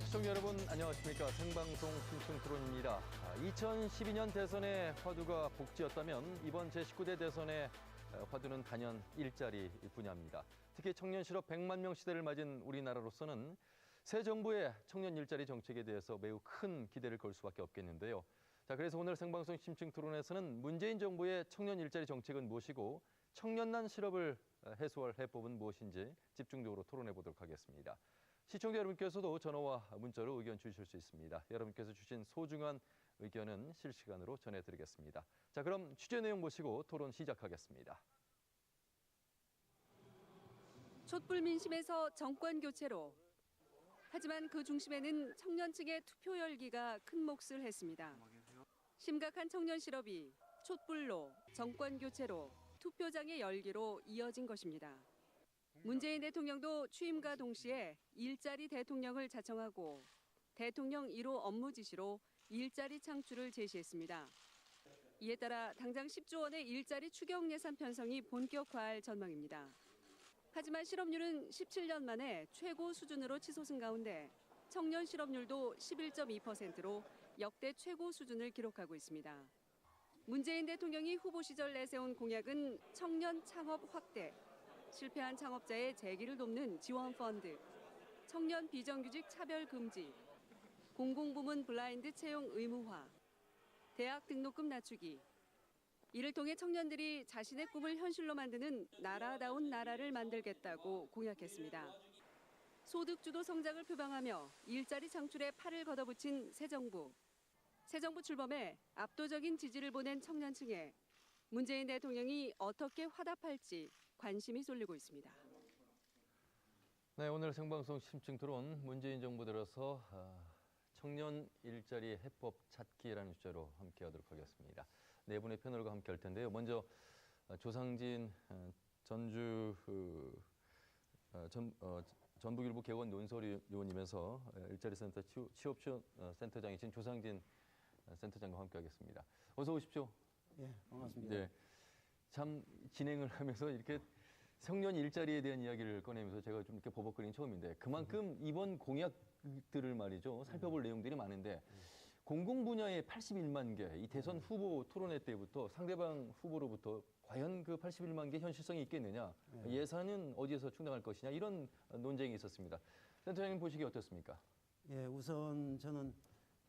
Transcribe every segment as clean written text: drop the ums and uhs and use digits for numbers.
시청자 여러분 안녕하십니까. 생방송 심층토론입니다. 2012년 대선의 화두가 복지였다면 이번 제19대 대선의 화두는 단연 일자리 분야입니다. 특히 청년 실업 100만 명 시대를 맞은 우리나라로서는 새 정부의 청년 일자리 정책에 대해서 매우 큰 기대를 걸 수밖에 없겠는데요. 자, 그래서 오늘 생방송 심층토론에서는 문재인 정부의 청년 일자리 정책은 무엇이고 청년난 실업을 해소할 해법은 무엇인지 집중적으로 토론해 보도록 하겠습니다. 시청자 여러분께서도 전화와 문자로 의견 주실 수 있습니다. 여러분께서 주신 소중한 의견은 실시간으로 전해드리겠습니다. 자, 그럼 취재 내용 보시고 토론 시작하겠습니다. 촛불 민심에서 정권 교체로. 하지만 그 중심에는 청년층의 투표 열기가 큰 몫을 했습니다. 심각한 청년 실업이 촛불로, 정권 교체로, 투표장의 열기로 이어진 것입니다. 문재인 대통령도 취임과 동시에 일자리 대통령을 자청하고 대통령 1호 업무 지시로 일자리 창출을 제시했습니다. 이에 따라 당장 10조 원의 일자리 추경 예산 편성이 본격화할 전망입니다. 하지만 실업률은 17년 만에 최고 수준으로 치솟은 가운데 청년 실업률도 11.2%로 역대 최고 수준을 기록하고 있습니다. 문재인 대통령이 후보 시절 내세운 공약은 청년 창업 확대, 실패한 창업자의 재기를 돕는 지원 펀드, 청년 비정규직 차별 금지, 공공부문 블라인드 채용 의무화, 대학 등록금 낮추기. 이를 통해 청년들이 자신의 꿈을 현실로 만드는 나라다운 나라를 만들겠다고 공약했습니다. 소득주도 성장을 표방하며 일자리 창출에 팔을 걷어붙인 새 정부. 새 정부 출범에 압도적인 지지를 보낸 청년층에 문재인 대통령이 어떻게 화답할지 관심이 쏠리고 있습니다. 네, 오늘 생방송 심층토론 문재인 정부 들어서 청년 일자리 해법 찾기라는 주제로 함께하도록 하겠습니다. 네 분의 패널과 함께할 텐데요. 먼저 조상진 전북일보 개원 논설위원이면서 일자리센터 취업센터장이신 조상진 센터장과 함께하겠습니다. 어서 오십시오. 예, 반갑습니다. 네, 참 진행을 하면서 이렇게 청년 일자리에 대한 이야기를 꺼내면서 제가 좀 이렇게 버벅거리는 처음인데 그만큼 이번 공약들을 말이죠 살펴볼 내용들이 많은데 공공 분야의 81만 개, 이 대선 후보 토론회 때부터 상대방 후보로부터 과연 그 81만 개 현실성이 있겠느냐, 예산은 어디에서 충당할 것이냐 이런 논쟁이 있었습니다. 센터장님 보시기에 어떻습니까? 예, 우선 저는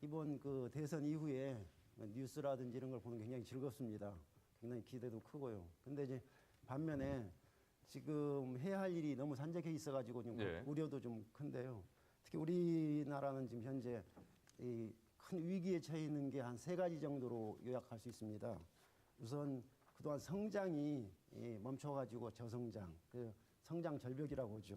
이번 그 대선 이후에 뉴스라든지 이런 걸 보는 게 굉장히 즐겁습니다. 굉장히 기대도 크고요. 근데 이제 반면에 지금 해야 할 일이 너무 산적해 있어가지고 좀 우려도 좀 큰데요. 특히 우리나라는 지금 현재 이 큰 위기에 처해 있는 게 한 3가지 정도로 요약할 수 있습니다. 우선 그동안 성장이 멈춰가지고 저성장, 그 성장 절벽이라고 하죠.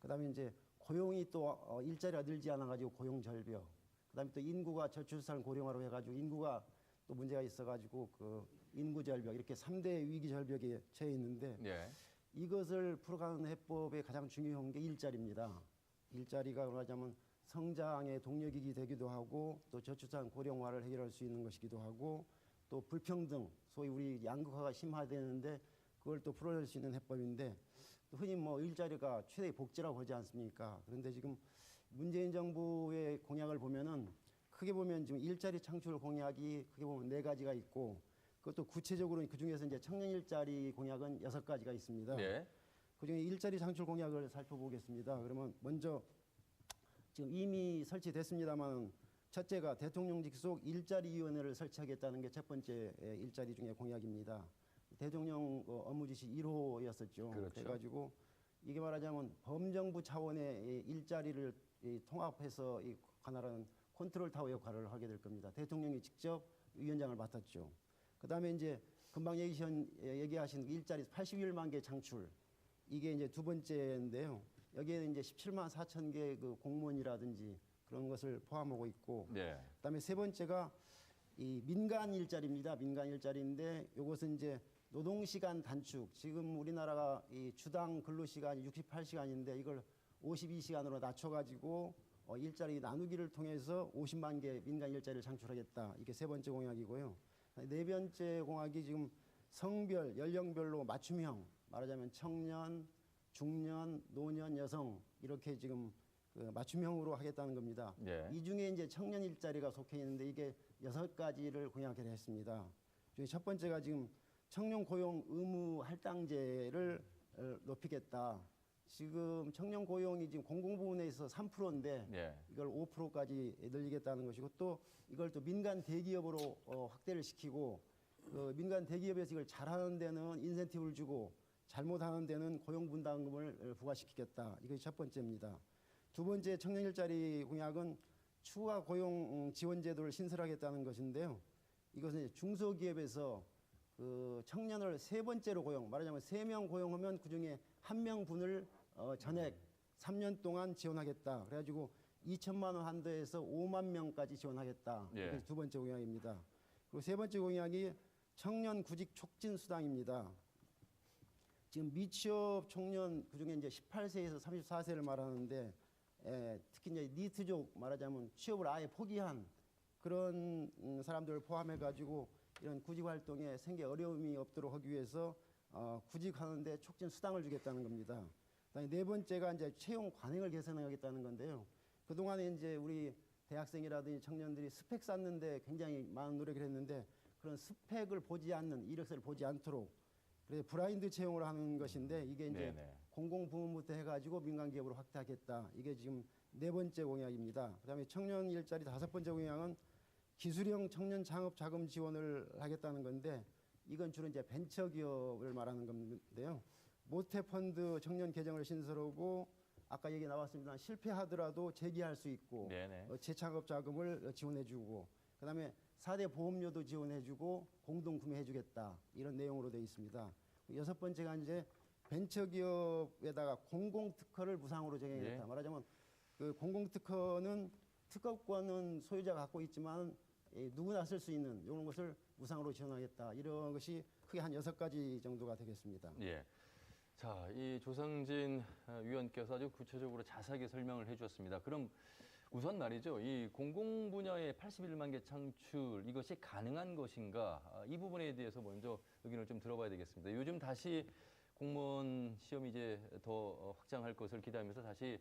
그다음에 이제 고용이 또 일자리가 늘지 않아가지고 고용 절벽. 그다음에 또 인구가 저출산 고령화로 해가지고 인구가 또 문제가 있어가지고 그 인구 절벽, 이렇게 3대 위기 절벽에 처해 있는데 이것을 풀어가는 해법의 가장 중요한 게 일자리입니다. 일자리가 말하자면 성장의 동력이 되기도 하고 또 저출산 고령화를 해결할 수 있는 것이기도 하고 또 불평등, 소위 우리 양극화가 심화되는데 그걸 또 풀어낼 수 있는 해법인데 또 흔히 뭐 일자리가 최대의 복지라고 하지 않습니까? 그런데 지금 문재인 정부의 공약을 보면은 크게 보면 지금 일자리 창출 공약이 크게 보면 4가지가 있고 그것도 구체적으로 그중에서 이제 청년 일자리 공약은 6가지가 있습니다. 네. 그중에 일자리 창출 공약을 살펴보겠습니다. 그러면 먼저 지금 이미 설치됐습니다만 첫째가 대통령 직속 일자리위원회를 설치하겠다는 게 첫 번째 일자리 중에 공약입니다. 대통령 업무 지시 1호였었죠. 그렇죠. 그래가지고 이게 말하자면 범정부 차원의 일자리를 통합해서 관할하는 컨트롤 타워 역할을 하게 될 겁니다. 대통령이 직접 위원장을 맡았죠. 그다음에 이제 금방 얘기하신 일자리 81만 개 창출, 이게 이제 두 번째인데요. 여기에 이제 17만 4천 개 그 공무원이라든지 그런 것을 포함하고 있고, 그다음에 세 번째가 이 민간 일자리입니다. 민간 일자리인데 이것은 이제 노동시간 단축. 지금 우리나라가 이 주당 근로시간이 68시간인데 이걸 52시간으로 낮춰가지고 일자리 나누기를 통해서 50만 개 민간 일자리를 창출하겠다. 이게 세 번째 공약이고요. 네 번째 공약이 지금 성별, 연령별로 맞춤형, 말하자면 청년, 중년, 노년, 여성 이렇게 지금 그 맞춤형으로 하겠다는 겁니다. 예. 이 중에 이제 청년 일자리가 속해 있는데 이게 6가지를 공약을 했습니다. 중에 첫 번째가 지금 청년 고용 의무 할당제를 높이겠다. 지금 청년 고용이 지금 공공부문에 있어 3%인데 예. 이걸 5%까지 늘리겠다는 것이고 또 이걸 또 민간 대기업으로 확대를 시키고 민간 대기업에서 이걸 잘하는 데는 인센티브를 주고 잘못하는 데는 고용분담금을 부과시키겠다. 이것이 첫 번째입니다. 두 번째 청년 일자리 공약은 추가 고용 지원 제도를 신설하겠다는 것인데요. 이것은 중소기업에서 그 청년을 세 번째로 고용, 말하자면 3명 고용하면 그중에 1명분을 전액 3년 동안 지원하겠다. 그래가지고 2천만 원 한도에서 5만 명까지 지원하겠다. 예. 이게 두 번째 공약입니다. 그리고 세 번째 공약이 청년 구직 촉진 수당입니다. 지금 미취업 청년 그중에 이제 18세에서 34세를 말하는데 특히 이제 니트족 말하자면 취업을 아예 포기한 그런 사람들을 포함해 가지고 이런 구직 활동에 생계 어려움이 없도록 하기 위해서 구직하는데 촉진 수당을 주겠다는 겁니다. 그다음에 네 번째가 이제 채용 관행을 개선하겠다는 건데요. 그 동안에 이제 우리 대학생이라든지 청년들이 스펙 쌓는데 굉장히 많은 노력을 했는데 그런 스펙을 보지 않는 이력서를 보지 않도록 그래서 브라인드 채용을 하는 것인데 이게 이제 네네. 공공부문부터 해가지고 민간기업으로 확대하겠다. 이게 지금 네 번째 공약입니다. 그다음에 청년 일자리 다섯 번째 공약은 기술형 청년 창업 자금 지원을 하겠다는 건데 이건 주로 이제 벤처기업을 말하는 건데요. 모태펀드 청년 계정을 신설하고 아까 얘기 나왔습니다. 실패하더라도 재기할 수 있고 네네. 재창업 자금을 지원해주고 그다음에 4대 보험료도 지원해주고 공동 구매해주겠다 이런 내용으로 되어 있습니다. 여섯 번째가 이제 벤처기업에다가 공공특허를 무상으로 적용하겠다. 예. 말하자면 그 공공특허는 특허권은 소유자가 갖고 있지만 누구나 쓸 수 있는 이런 것을 무상으로 지원하겠다. 이런 것이 크게 한 6가지 정도가 되겠습니다. 예. 자, 이 조상진 위원께서 아주 구체적으로 자세하게 설명을 해주었습니다. 그럼 우선 말이죠. 이 공공 분야의 81만 개 창출 이것이 가능한 것인가? 이 부분에 대해서 먼저 의견을 좀 들어봐야 되겠습니다. 요즘 다시 공무원 시험이 이제 더 확장할 것을 기대하면서 다시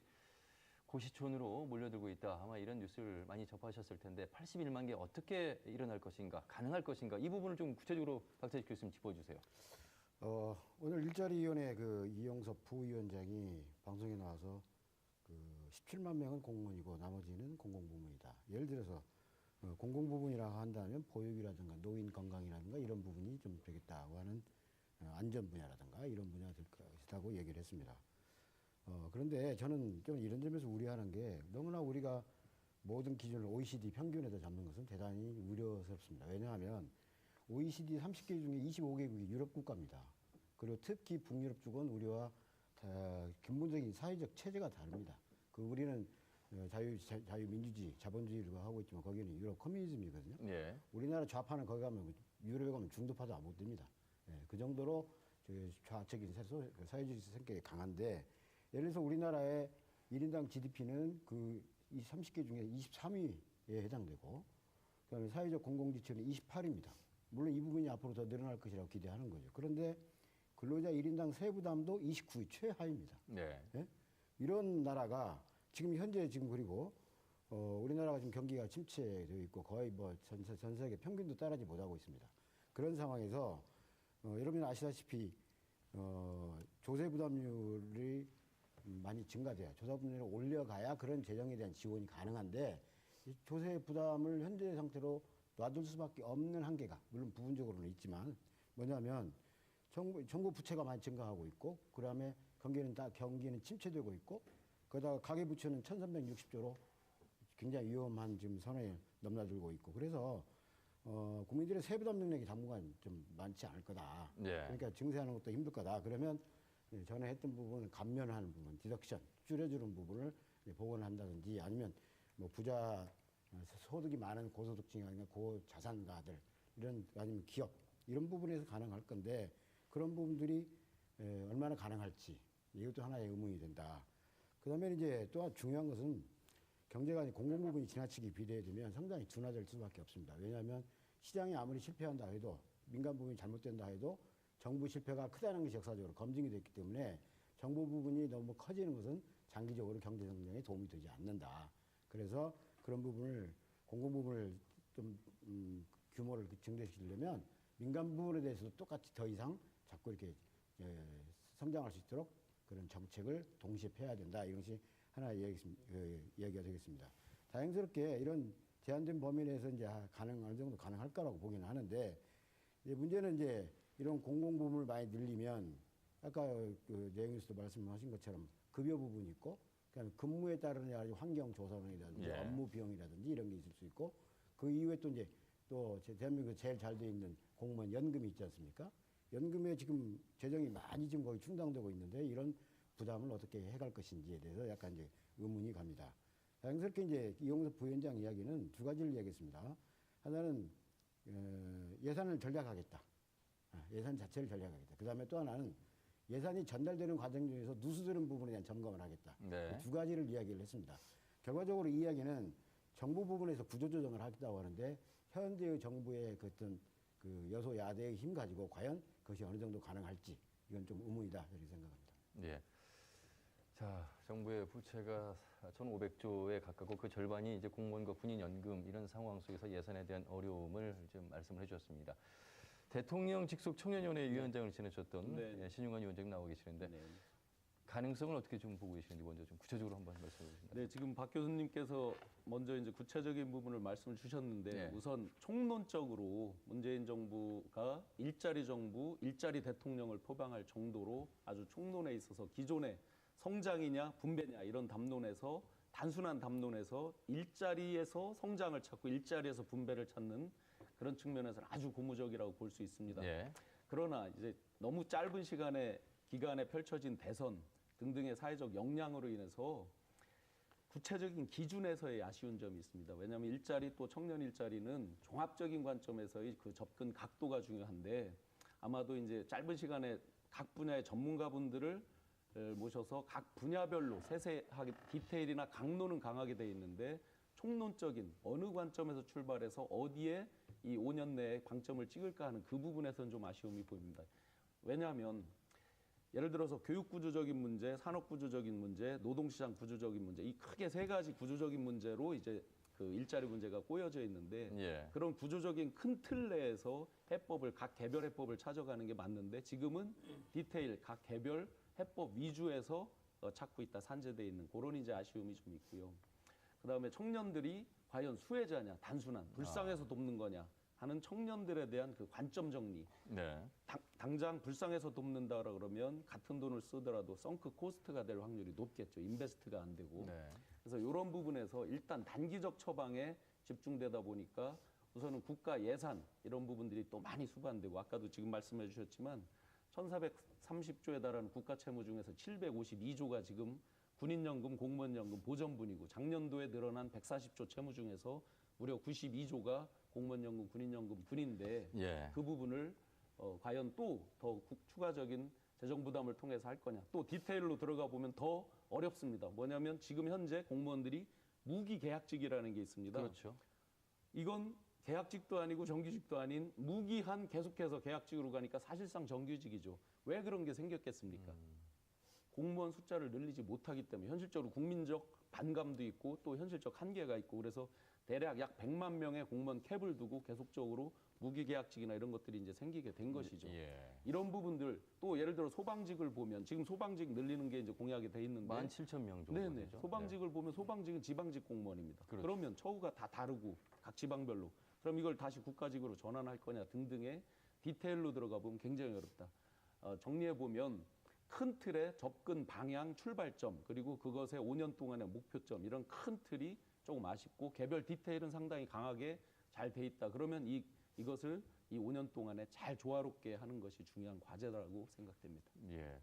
고시촌으로 몰려들고 있다. 아마 이런 뉴스를 많이 접하셨을 텐데 81만 개 어떻게 일어날 것인가? 가능할 것인가? 이 부분을 좀 구체적으로 박재식 교수님 짚어주세요. 오늘 일자리위원회 그 이용섭 부위원장이 방송에 나와서 그 17만 명은 공무원이고 나머지는 공공부문이다. 예를 들어서 공공부문이라고 한다면 보육이라든가 노인 건강이라든가 이런 부분이 좀 되겠다고 하는 안전 분야라든가 이런 분야가 될 것이라고 얘기를 했습니다. 그런데 저는 좀 이런 점에서 우려하는 게 너무나 우리가 모든 기준을 OECD 평균에다 잡는 것은 대단히 우려스럽습니다. 왜냐하면 OECD 30개 중에 25개국이 유럽 국가입니다. 그리고 특히 북유럽 쪽은 우리와 근본적인 사회적 체제가 다릅니다. 우리는 자유민주주의, 자본주의를 하고 있지만 거기는 유럽 커뮤니즘이거든요. 예. 우리나라 좌파는 거기 가면 유럽에 가면 중도파도 안 못 됩니다. 그 정도로 좌측인 사회주의 성격이 강한데 예를 들어서 우리나라의 1인당 GDP는 이 30개 중에 23위에 해당되고 그다음에 사회적 공공지출은 28위입니다. 물론 이 부분이 앞으로 더 늘어날 것이라고 기대하는 거죠. 그런데 근로자 1인당 세부담도 29위 최하입니다. 네. 예? 이런 나라가 지금 현재 그리고 우리나라가 지금 경기가 침체되어 있고 거의 뭐 전 세계 평균도 따라지 못하고 있습니다. 그런 상황에서 여러분 아시다시피 조세 부담률이 많이 증가돼야 조세 부담률을 올려가야 그런 재정에 대한 지원이 가능한데 이 조세 부담을 현재 상태로 놔둘 수밖에 없는 한계가 물론 부분적으로는 있지만 뭐냐면 정부 부채가 많이 증가하고 있고 그다음에 경기는 침체되고 있고 거기다가 가계부채는 1360조로 굉장히 위험한 지금 선에 넘나들고 있고 그래서 국민들의 세부담 능력이 당분간 좀 많지 않을 거다. 네. 그러니까 증세하는 것도 힘들 거다. 그러면 전에 했던 부분을 감면하는 부분, 디덕션 줄여주는 부분을 복원한다든지 아니면 뭐 부자 소득이 많은 고소득층이 아니라 고자산가들 이런 아니면 기업 이런 부분에서 가능할 건데 그런 부분들이 얼마나 가능할지 이것도 하나의 의문이 된다. 그다음에 이제 또 중요한 것은 경제가 공공 부분이 지나치게 비대해지면 상당히 둔화될 수밖에 없습니다. 왜냐하면 시장이 아무리 실패한다 해도 민간 부분이 잘못된다 해도 정부 실패가 크다는 것이 역사적으로 검증이 됐기 때문에 정부 부분이 너무 커지는 것은 장기적으로 경제 성장에 도움이 되지 않는다. 그래서 그런 부분을 공공 부분을 좀 규모를 증대시키려면 민간 부분에 대해서도 똑같이 더 이상 자꾸 이렇게 성장할 수 있도록 그런 정책을 동시에 펴야 된다. 이런 것이 하나의 이야기가 되겠습니다. 다행스럽게 이런 제한된 범위 내에서 이제 어느 정도 가능할 거라고 보기는 하는데, 이제 문제는 이제 이런 공공 부분을 많이 늘리면 아까 그 내용에서도 말씀하신 것처럼 급여 부분이 있고, 그다음에 근무에 따른 여러 가지 환경 조성이라든지 예. 업무 비용이라든지 이런 게 있을 수 있고, 그 이후에 또 이제 또 대한민국 제일 잘 돼 있는 공무원 연금이 있지 않습니까? 연금에 지금 재정이 많이 지금 거의 충당되고 있는데 이런 부담을 어떻게 해갈 것인지에 대해서 약간 이제 의문이 갑니다. 다행스럽게 이제 이용섭 부위원장 이야기는 두 가지를 이야기했습니다. 하나는 예산을 절약하겠다. 예산 자체를 절약하겠다. 그 다음에 또 하나는 예산이 전달되는 과정 중에서 누수되는 부분에 대한 점검을 하겠다. 네. 이 두 가지를 이야기를 했습니다. 결과적으로 이 이야기는 정부 부분에서 구조조정을 하겠다고 하는데, 현재의 정부의 그 어떤 그 여소야대의 힘 가지고 과연 그것이 어느 정도 가능할지, 이건 좀 의문이다 이렇게 생각합니다. 예. 자, 정부의 부채가 1,500조에 가깝고 그 절반이 이제 공무원과 군인 연금 이런 상황 속에서 예산에 대한 어려움을 좀 말씀을 해주셨습니다. 대통령 직속 청년위원회 위원장을 지내셨던 네. 예, 신용환 위원장 나오고 계시는데 네. 가능성을 어떻게 좀 보고 계시는지 먼저 좀 구체적으로 한번 말씀해 주신다. 네, 지금 박 교수님께서 먼저 이제 구체적인 부분을 말씀을 주셨는데 네. 우선 총론적으로 문재인 정부가 일자리 정부, 일자리 대통령을 표방할 정도로 아주 총론에 있어서 기존의 성장이냐 분배냐 이런 담론에서 단순한 담론에서 일자리에서 성장을 찾고 일자리에서 분배를 찾는 그런 측면에서는 아주 고무적이라고 볼 수 있습니다. 예. 그러나 이제 너무 짧은 기간에 펼쳐진 대선 등등의 사회적 역량으로 인해서 구체적인 기준에서의 아쉬운 점이 있습니다. 왜냐하면 일자리 또 청년 일자리는 종합적인 관점에서의 그 접근 각도가 중요한데, 아마도 이제 짧은 시간에 각 분야의 전문가분들을 모셔서 각 분야별로 세세하게 디테일이나 강론은 강하게 돼 있는데, 총론적인 어느 관점에서 출발해서 어디에 이 5년 내에 방점을 찍을까 하는 그 부분에서는 좀 아쉬움이 보입니다. 왜냐하면 예를 들어서 교육 구조적인 문제, 산업 구조적인 문제, 노동시장 구조적인 문제, 이 크게 세 가지 구조적인 문제로 이제 그 일자리 문제가 꼬여져 있는데, 예. 그런 구조적인 큰 틀 내에서 해법을 각 개별 해법을 찾아가는 게 맞는데, 지금은 디테일 각 개별 해법 위주에서 찾고 있다, 산재돼 있는 그런 이제 아쉬움이 좀 있고요. 그다음에 청년들이 과연 수혜자냐, 단순한 불쌍해서 돕는 거냐 하는 청년들에 대한 그 관점 정리. 네. 당장 불쌍해서 돕는다라 그러면 같은 돈을 쓰더라도 썬크 코스트가 될 확률이 높겠죠. 인베스트가 안 되고. 네. 그래서 이런 부분에서 일단 단기적 처방에 집중되다 보니까 우선은 국가 예산 이런 부분들이 또 많이 수반되고, 아까도 지금 말씀해 주셨지만 1,430조에 달하는 국가 채무 중에서 752조가 지금 군인연금, 공무원연금 보전분이고, 작년도에 늘어난 140조 채무 중에서 무려 92조가 공무원연금, 군인연금 분인데, 예. 그 부분을 과연 또 더 추가적인 재정 부담을 통해서 할 거냐. 또 디테일로 들어가 보면 더 어렵습니다. 뭐냐면 지금 현재 공무원들이 무기계약직이라는 게 있습니다. 그렇죠. 이건 계약직도 아니고 정규직도 아닌 무기한 계속해서 계약직으로 가니까 사실상 정규직이죠. 왜 그런 게 생겼겠습니까? 공무원 숫자를 늘리지 못하기 때문에 현실적으로 국민적 반감도 있고 또 현실적 한계가 있고, 그래서 대략 약 100만 명의 공무원 캡을 두고 계속적으로 무기계약직이나 이런 것들이 이제 생기게 된 것이죠. 예. 이런 부분들, 또 예를 들어 소방직을 보면 지금 소방직 늘리는 게 이제 공약이 돼 있는데, 17,000명 정도 네네. 되죠. 소방직을 보면 소방직은 지방직 공무원입니다. 그렇죠. 그러면 처우가 다 다르고 각 지방별로, 그럼 이걸 다시 국가직으로 전환할 거냐 등등의 디테일로 들어가 보면 굉장히 어렵다. 정리해 보면 큰 틀의 접근 방향, 출발점, 그리고 그것의 5년 동안의 목표점, 이런 큰 틀이 조금 아쉽고, 개별 디테일은 상당히 강하게 잘 돼 있다. 그러면 이것을 이 5년 동안에 잘 조화롭게 하는 것이 중요한 과제라고 생각됩니다. 예.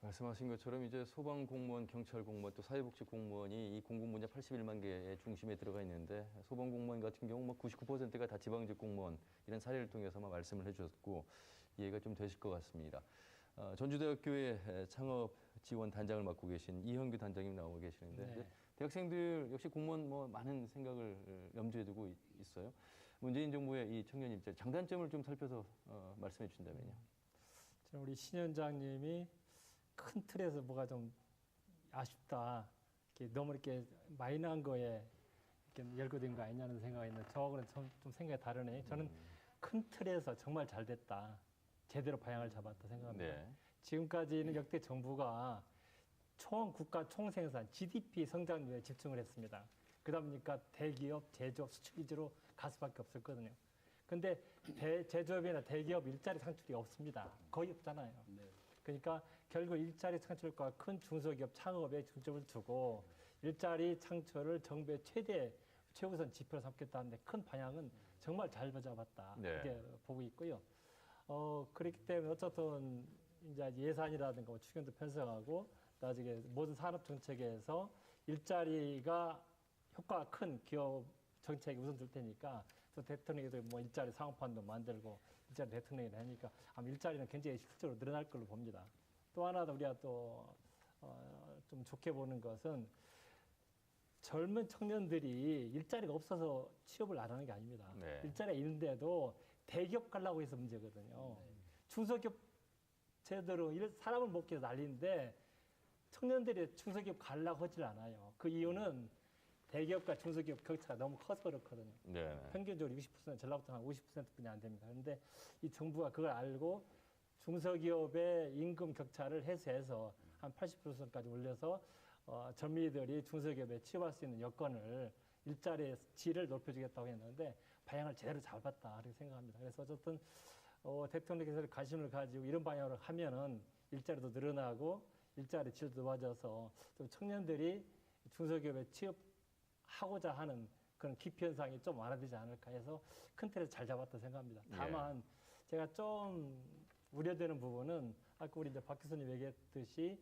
말씀하신 것처럼 이제 소방 공무원, 경찰 공무원, 또 사회복지 공무원이 이 공공 분야 81만 개의 중심에 들어가 있는데, 소방 공무원 같은 경우 뭐 99%가 다 지방직 공무원, 이런 사례를 통해서만 말씀을 해주셨고 이해가 좀 되실 것 같습니다. 전주대학교의 창업 지원 단장을 맡고 계신 이현규 단장님 나오고 계시는데, 이제 대학생들 역시 공무원 뭐 많은 생각을 염두에 두고 있어요. 문재인 정부의 이 청년 일자리 장단점을 좀 살펴서 말씀해 주신다면요. 우리 신 위원장님이 큰 틀에서 뭐가 좀 아쉽다. 너무 이렇게 마이너한 거에 이렇게 열거된 거 아니냐는 생각이 있는데 저하고는 좀 생각이 다르네. 저는 큰 틀에서 정말 잘 됐다. 제대로 방향을 잡았다 생각합니다. 네. 지금까지는 역대 정부가 국가 총생산 GDP 성장률에 집중을 했습니다. 그러다 보니까 대기업, 제조업, 수출 위주로 갈 수밖에 없었거든요. 근데 제조업이나 대기업 일자리 창출이 없습니다. 거의 없잖아요. 그러니까 결국 일자리 창출과 큰 중소기업 창업에 중점을 두고 일자리 창출을 정부의 최우선 지표로 삼겠다는데 큰 방향은 정말 잘 잡았다. 네. 이렇게 보고 있고요. 그렇기 때문에 어쨌든 이제 예산이라든가 뭐 추경도 편성하고 나중에 모든 산업 정책에서 일자리가 효과가 큰 기업 정책이 우선 될 테니까 또 대통령도 뭐 일자리 상업판도 만들고 일자리 대통령이 하니까 아마 일자리는 굉장히 실질적으로 늘어날 걸로 봅니다. 또 하나 우리가 또 좀 좋게 보는 것은 젊은 청년들이 일자리가 없어서 취업을 안 하는 게 아닙니다. 네. 일자리가 있는데도 대기업 가려고 해서 문제거든요. 중소기업 제대로 사람을 못 키워서 난리인데 청년들이 중소기업 가려고 하질 않아요. 그 이유는 대기업과 중소기업 격차가 너무 커서 그렇거든요. 네. 평균적으로 60%, 전라북도는 한 50%뿐이 안 됩니다. 그런데 이 정부가 그걸 알고 중소기업의 임금 격차를 해소해서 한 80%까지 올려서 젊은이들이 중소기업에 취업할 수 있는 여건을 일자리의 질을 높여주겠다고 했는데 방향을 제대로 잡았다 그렇게 생각합니다. 그래서 어쨌든 대통령께서 관심을 가지고 이런 방향으로 하면은 일자리도 늘어나고 일자리 질도 높아져서 좀 청년들이 중소기업에 취업하고자 하는 그런 기피 현상이 좀 완화되지 않을까 해서 큰 틀에서 잘 잡았다 생각합니다. 다만 제가 좀 우려되는 부분은 아까 우리 이제 박 교수님 얘기했듯이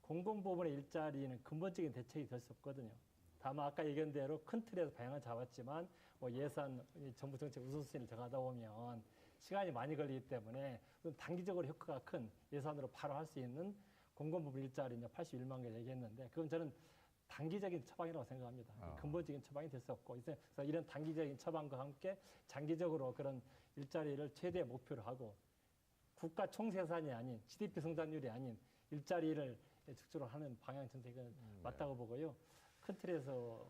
공공부문의 일자리는 근본적인 대책이 될 수 없거든요. 다만 아까 얘기한 대로 큰 틀에서 방향을 잡았지만 뭐 예산, 정부 정책 우선순위를 정하다 보면 시간이 많이 걸리기 때문에 단기적으로 효과가 큰 예산으로 바로 할 수 있는 공공부문 일자리 이제 81만 개 얘기했는데 그건 저는 단기적인 처방이라고 생각합니다. 근본적인 처방이 될 수 없고 그래서 이런 단기적인 처방과 함께 장기적으로 그런 일자리를 최대 목표로 하고 국가 총생산이 아닌 GDP 성장률이 아닌 일자리를 축소를 하는 방향 정책은 맞다고 보고요. 큰 틀에서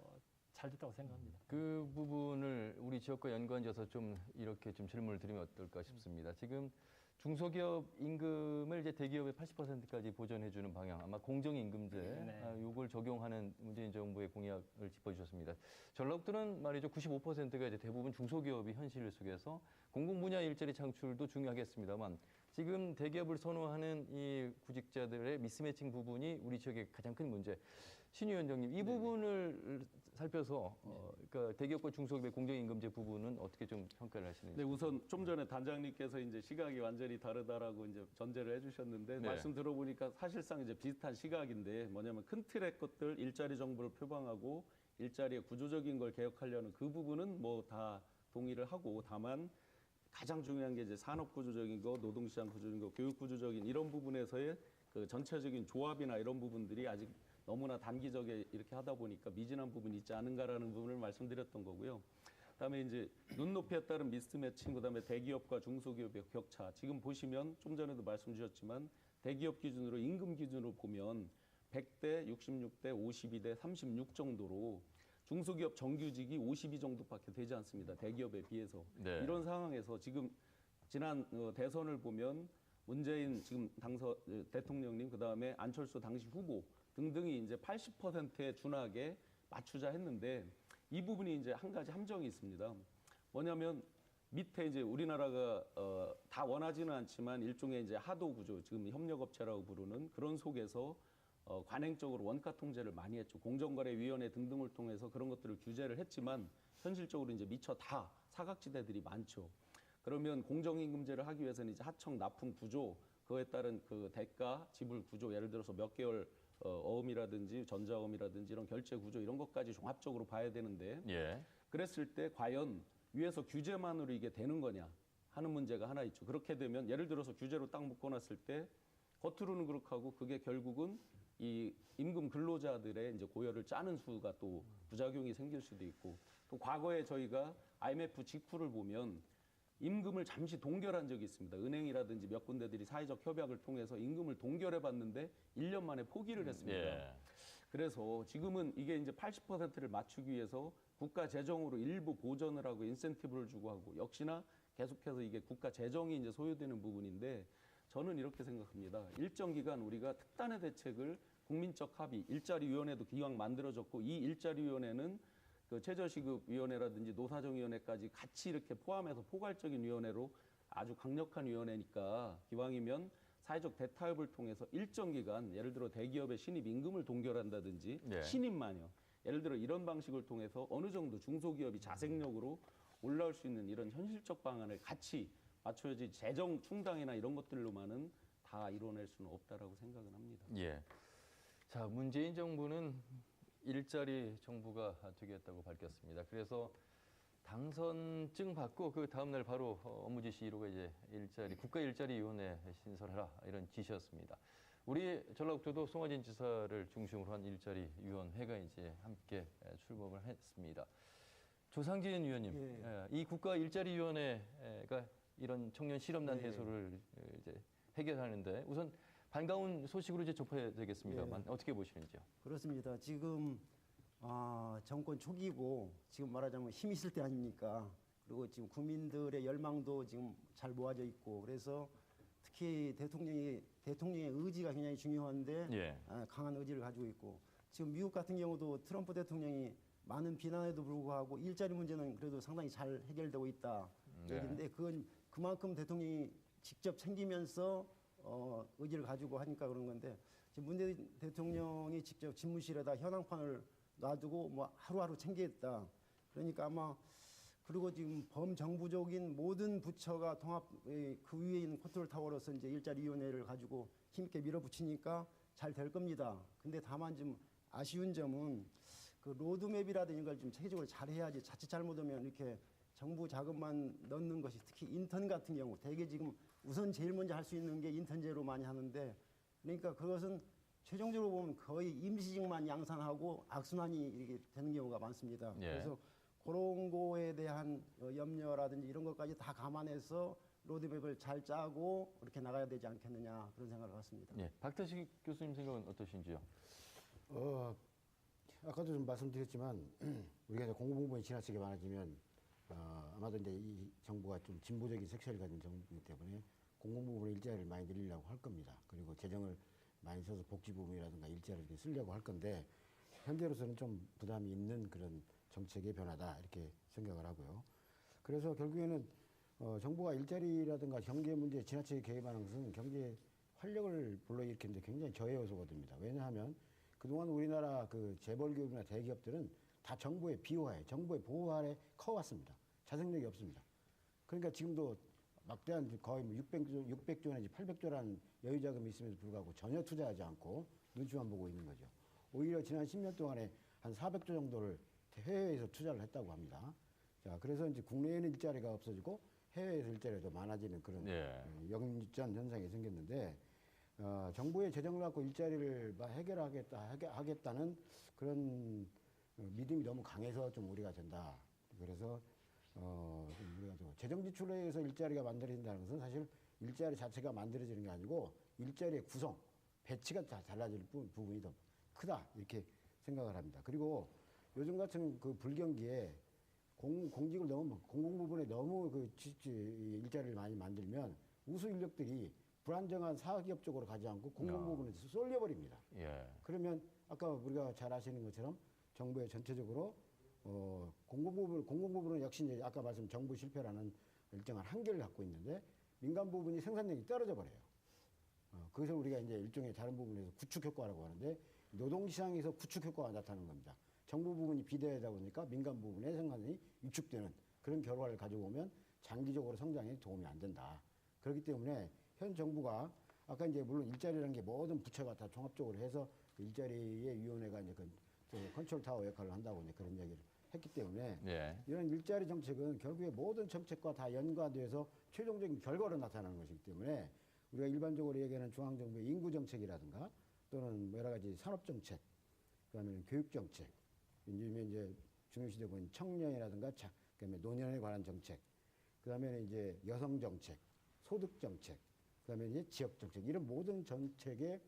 잘 됐다고 생각합니다. 그 부분을 우리 지역과 연관지어서 좀 이렇게 좀 질문을 드리면 어떨까 싶습니다. 지금 중소기업 임금을 이제 대기업의 80%까지 보전해주는 방향, 아마 공정임금제, 요걸 적용하는 문재인 정부의 공약을 짚어주셨습니다. 전라북도는 말이죠, 95%가 이제 대부분 중소기업이 현실 속에서 공공분야 일자리 창출도 중요하겠습니다만 지금 대기업을 선호하는 이 구직자들의 미스매칭 부분이 우리 지역의 가장 큰 문제. 신 위원장님, 이 부분을 살펴서 그러니까 대기업과 중소기업의 공정임금제 부분은 어떻게 좀 평가를 하시는지. 네, 우선 좀 전에 단장님께서 이제 시각이 완전히 다르다라고 이제 전제를 해주셨는데 말씀 들어보니까 사실상 이제 비슷한 시각인데 뭐냐면 큰 틀의 것들 일자리 정부를 표방하고 일자리의 구조적인 걸 개혁하려는 그 부분은 뭐 다 동의를 하고 다만 가장 중요한 게 이제 산업 구조적인 거, 노동시장 구조적인 거, 교육 구조적인 이런 부분에서의 그 전체적인 조합이나 이런 부분들이 아직 너무나 단기적에 이렇게 하다 보니까 미진한 부분이 있지 않은가라는 부분을 말씀드렸던 거고요. 그다음에 이제 눈높이에 따른 미스매칭, 그다음에 대기업과 중소기업의 격차. 지금 보시면 좀 전에도 말씀 주셨지만 대기업 기준으로 임금 기준으로 보면 100대, 66대, 52대, 36 정도로 중소기업 정규직이 52 정도밖에 되지 않습니다. 대기업에 비해서. 이런 상황에서 지금 지난 대선을 보면 문재인 지금 대통령님 그다음에 안철수 당시 후보 등등이 이제 80%에 준하게 맞추자 했는데 이 부분이 이제 한 가지 함정이 있습니다. 뭐냐면 밑에 이제 우리나라가 다 원하지는 않지만 일종의 이제 하도 구조, 지금 협력업체라고 부르는 그런 속에서 관행적으로 원가 통제를 많이 했죠. 공정거래위원회 등등을 통해서 그런 것들을 규제를 했지만 현실적으로 이제 미처 다 사각지대들이 많죠. 그러면 공정임금제를 하기 위해서는 이제 하청 납품 구조, 그거에 따른 그 대가 지불 구조, 예를 들어서 몇 개월 어음이라든지 전자어음이라든지 이런 결제 구조 이런 것까지 종합적으로 봐야 되는데 그랬을 때 과연 위에서 규제만으로 이게 되는 거냐 하는 문제가 하나 있죠. 그렇게 되면 예를 들어서 규제로 딱 묶어놨을 때 겉으로는 그렇게 하고 그게 결국은 이 임금 근로자들의 이제 고열을 짜는 수가 또 부작용이 생길 수도 있고 또 과거에 저희가 IMF 직후를 보면 임금을 잠시 동결한 적이 있습니다. 은행이라든지 몇 군데들이 사회적 협약을 통해서 임금을 동결해 봤는데 1년 만에 포기를 했습니다. 예. 그래서 지금은 이게 이제 80%를 맞추기 위해서 국가 재정으로 일부 보전을 하고 인센티브를 주고 하고 역시나 계속해서 이게 국가 재정이 이제 소요되는 부분인데 저는 이렇게 생각합니다. 일정 기간 우리가 특단의 대책을 국민적 합의, 일자리위원회도 기왕 만들어졌고 이 일자리위원회는 그 최저시급위원회라든지 노사정위원회까지 같이 이렇게 포함해서 포괄적인 위원회로 아주 강력한 위원회니까 기왕이면 사회적 대타협을 통해서 일정 기간 예를 들어 대기업의 신입 임금을 동결한다든지 네. 신입만요. 예를 들어 이런 방식을 통해서 어느 정도 중소기업이 자생력으로 올라올 수 있는 이런 현실적 방안을 같이 맞춰야지 재정 충당이나 이런 것들로만은 다 이뤄낼 수는 없다라고 생각은 합니다. 예. 자, 문재인 정부는 일자리 정부가 되겠다고 밝혔습니다. 그래서 당선증 받고 그 다음날 바로 업무 지시 1호가 이제 국가일자리위원회 신설하라 이런 지시였습니다. 우리 전라북도도 송하진 지사를 중심으로 한 일자리위원회가 이제 함께 출범을 했습니다. 조상진 위원님, 예. 이 국가일자리위원회가 이런 청년 실업난 예. 해소를 이제 해결하는데 우선 반가운 소식으로 이제 접해야 되겠습니다만 어떻게 보시는지요? 그렇습니다. 지금 정권 초기고 지금 말하자면 힘 있을 때 아닙니까? 그리고 지금 국민들의 열망도 지금 잘 모아져 있고 그래서 특히 대통령의 의지가 굉장히 중요한데 예. 강한 의지를 가지고 있고 지금 미국 같은 경우도 트럼프 대통령이 많은 비난에도 불구하고 일자리 문제는 그래도 상당히 잘 해결되고 있다 네. 얘기인데 그건 그만큼 대통령이 직접 챙기면서 의지를 가지고 하니까 그런 건데 지금 문재인 대통령이 직접 집무실에다 현황판을 놔두고 뭐 하루하루 챙기겠다. 그러니까 아마 그리고 지금 범정부적인 모든 부처가 통합 그 위에 있는 컨트롤 타워로서 이제 일자리위원회를 가지고 힘있게 밀어붙이니까 잘 될 겁니다. 근데 다만 좀 아쉬운 점은 그 로드맵이라든지 걸 좀 체계적으로 잘 해야지 자칫 잘못하면 이렇게 정부 자금만 넣는 것이 특히 인턴 같은 경우 대개 지금 우선 제일 먼저 할 수 있는 게 인턴제로 많이 하는데 그러니까 그것은 최종적으로 보면 거의 임시직만 양산하고 악순환이 이렇게 되는 경우가 많습니다. 예. 그래서 그런 거에 대한 염려라든지 이런 것까지 다 감안해서 로드맵을 잘 짜고 그렇게 나가야 되지 않겠느냐 그런 생각을 갖습니다. 예. 박태식 교수님 생각은 어떠신지요? 아까도 좀 말씀드렸지만 우리가 이제 공공부문이 지나치게 많아지면 아마도 이제 이 정부가 좀 진보적인 색채를 가진 정부이기 때문에 공공부문의 일자리를 많이 늘리려고 할 겁니다. 그리고 재정을 많이 써서 복지부문이라든가 일자리를 이렇게 쓰려고 할 건데 현재로서는 좀 부담이 있는 그런 정책의 변화다 이렇게 생각을 하고요. 그래서 결국에는 정부가 일자리라든가 경제 문제에 지나치게 개입하는 것은 경제 활력을 불러일으키는데 굉장히 저해 요소가 됩니다. 왜냐하면 그동안 우리나라 그 재벌기업이나 대기업들은 다 정부의 비호하에, 정부의 보호 아래 커왔습니다. 자생력이 없습니다. 그러니까 지금도 막대한 거의 뭐 600조 내지 800조라는 여유자금이 있음에도 불구하고 전혀 투자하지 않고 눈치만 보고 있는 거죠. 오히려 지난 10년 동안에 한 400조 정도를 해외에서 투자를 했다고 합니다. 자, 그래서 이제 국내에는 일자리가 없어지고 해외에서 일자리가 더 많아지는 그런 역전 현상이 생겼는데 정부의 재정을 갖고 일자리를 해결하겠다는 그런 믿음이 너무 강해서 좀 우려가 된다. 그래서 좀 우리가 좀 재정 지출에 의해서 일자리가 만들어진다는 것은 사실 일자리 자체가 만들어지는 게 아니고 일자리의 구성, 배치가 다 달라질 부분이 더 크다 이렇게 생각을 합니다. 그리고 요즘 같은 그 불경기에 공직을 너무 공공 부분에 너무 그 일자리를 많이 만들면 우수 인력들이 불안정한 사기업 쪽으로 가지 않고 공공 부분에 쏠려버립니다. 예. 그러면 아까 우리가 잘 아시는 것처럼 정부의 전체적으로 공공 부분은 역시 이제 아까 말씀 정부 실패라는 일정한 한계를 갖고 있는데 민간 부분이 생산력이 떨어져 버려요. 그것을 우리가 이제 일종의 다른 부분에서 구축 효과라고 하는데 노동시장에서 구축 효과가 나타나는 겁니다. 정부 부분이 비대하다 보니까 민간 부분의 생산이 위축되는 그런 결과를 가지고 오면 장기적으로 성장에 도움이 안 된다. 그렇기 때문에 현 정부가 아까 이제 물론 일자리라는 게 모든 부처가 다 종합적으로 해서 그 일자리의 위원회가 이제 그 컨트롤 타워 역할을 한다고 이제 그런 얘기를 했기 때문에 이런 일자리 정책은 결국에 모든 정책과 다 연관돼서 최종적인 결과로 나타나는 것이기 때문에 우리가 일반적으로 얘기하는 중앙정부의 인구 정책이라든가 또는 여러 가지 산업 정책, 그다음에 교육 정책, 요즘에 이제 중요시되고 있는 청년이라든가 그다음에 노년에 관한 정책, 그다음에 이제 여성 정책, 소득 정책, 그다음에 이제 지역 정책 이런 모든 정책의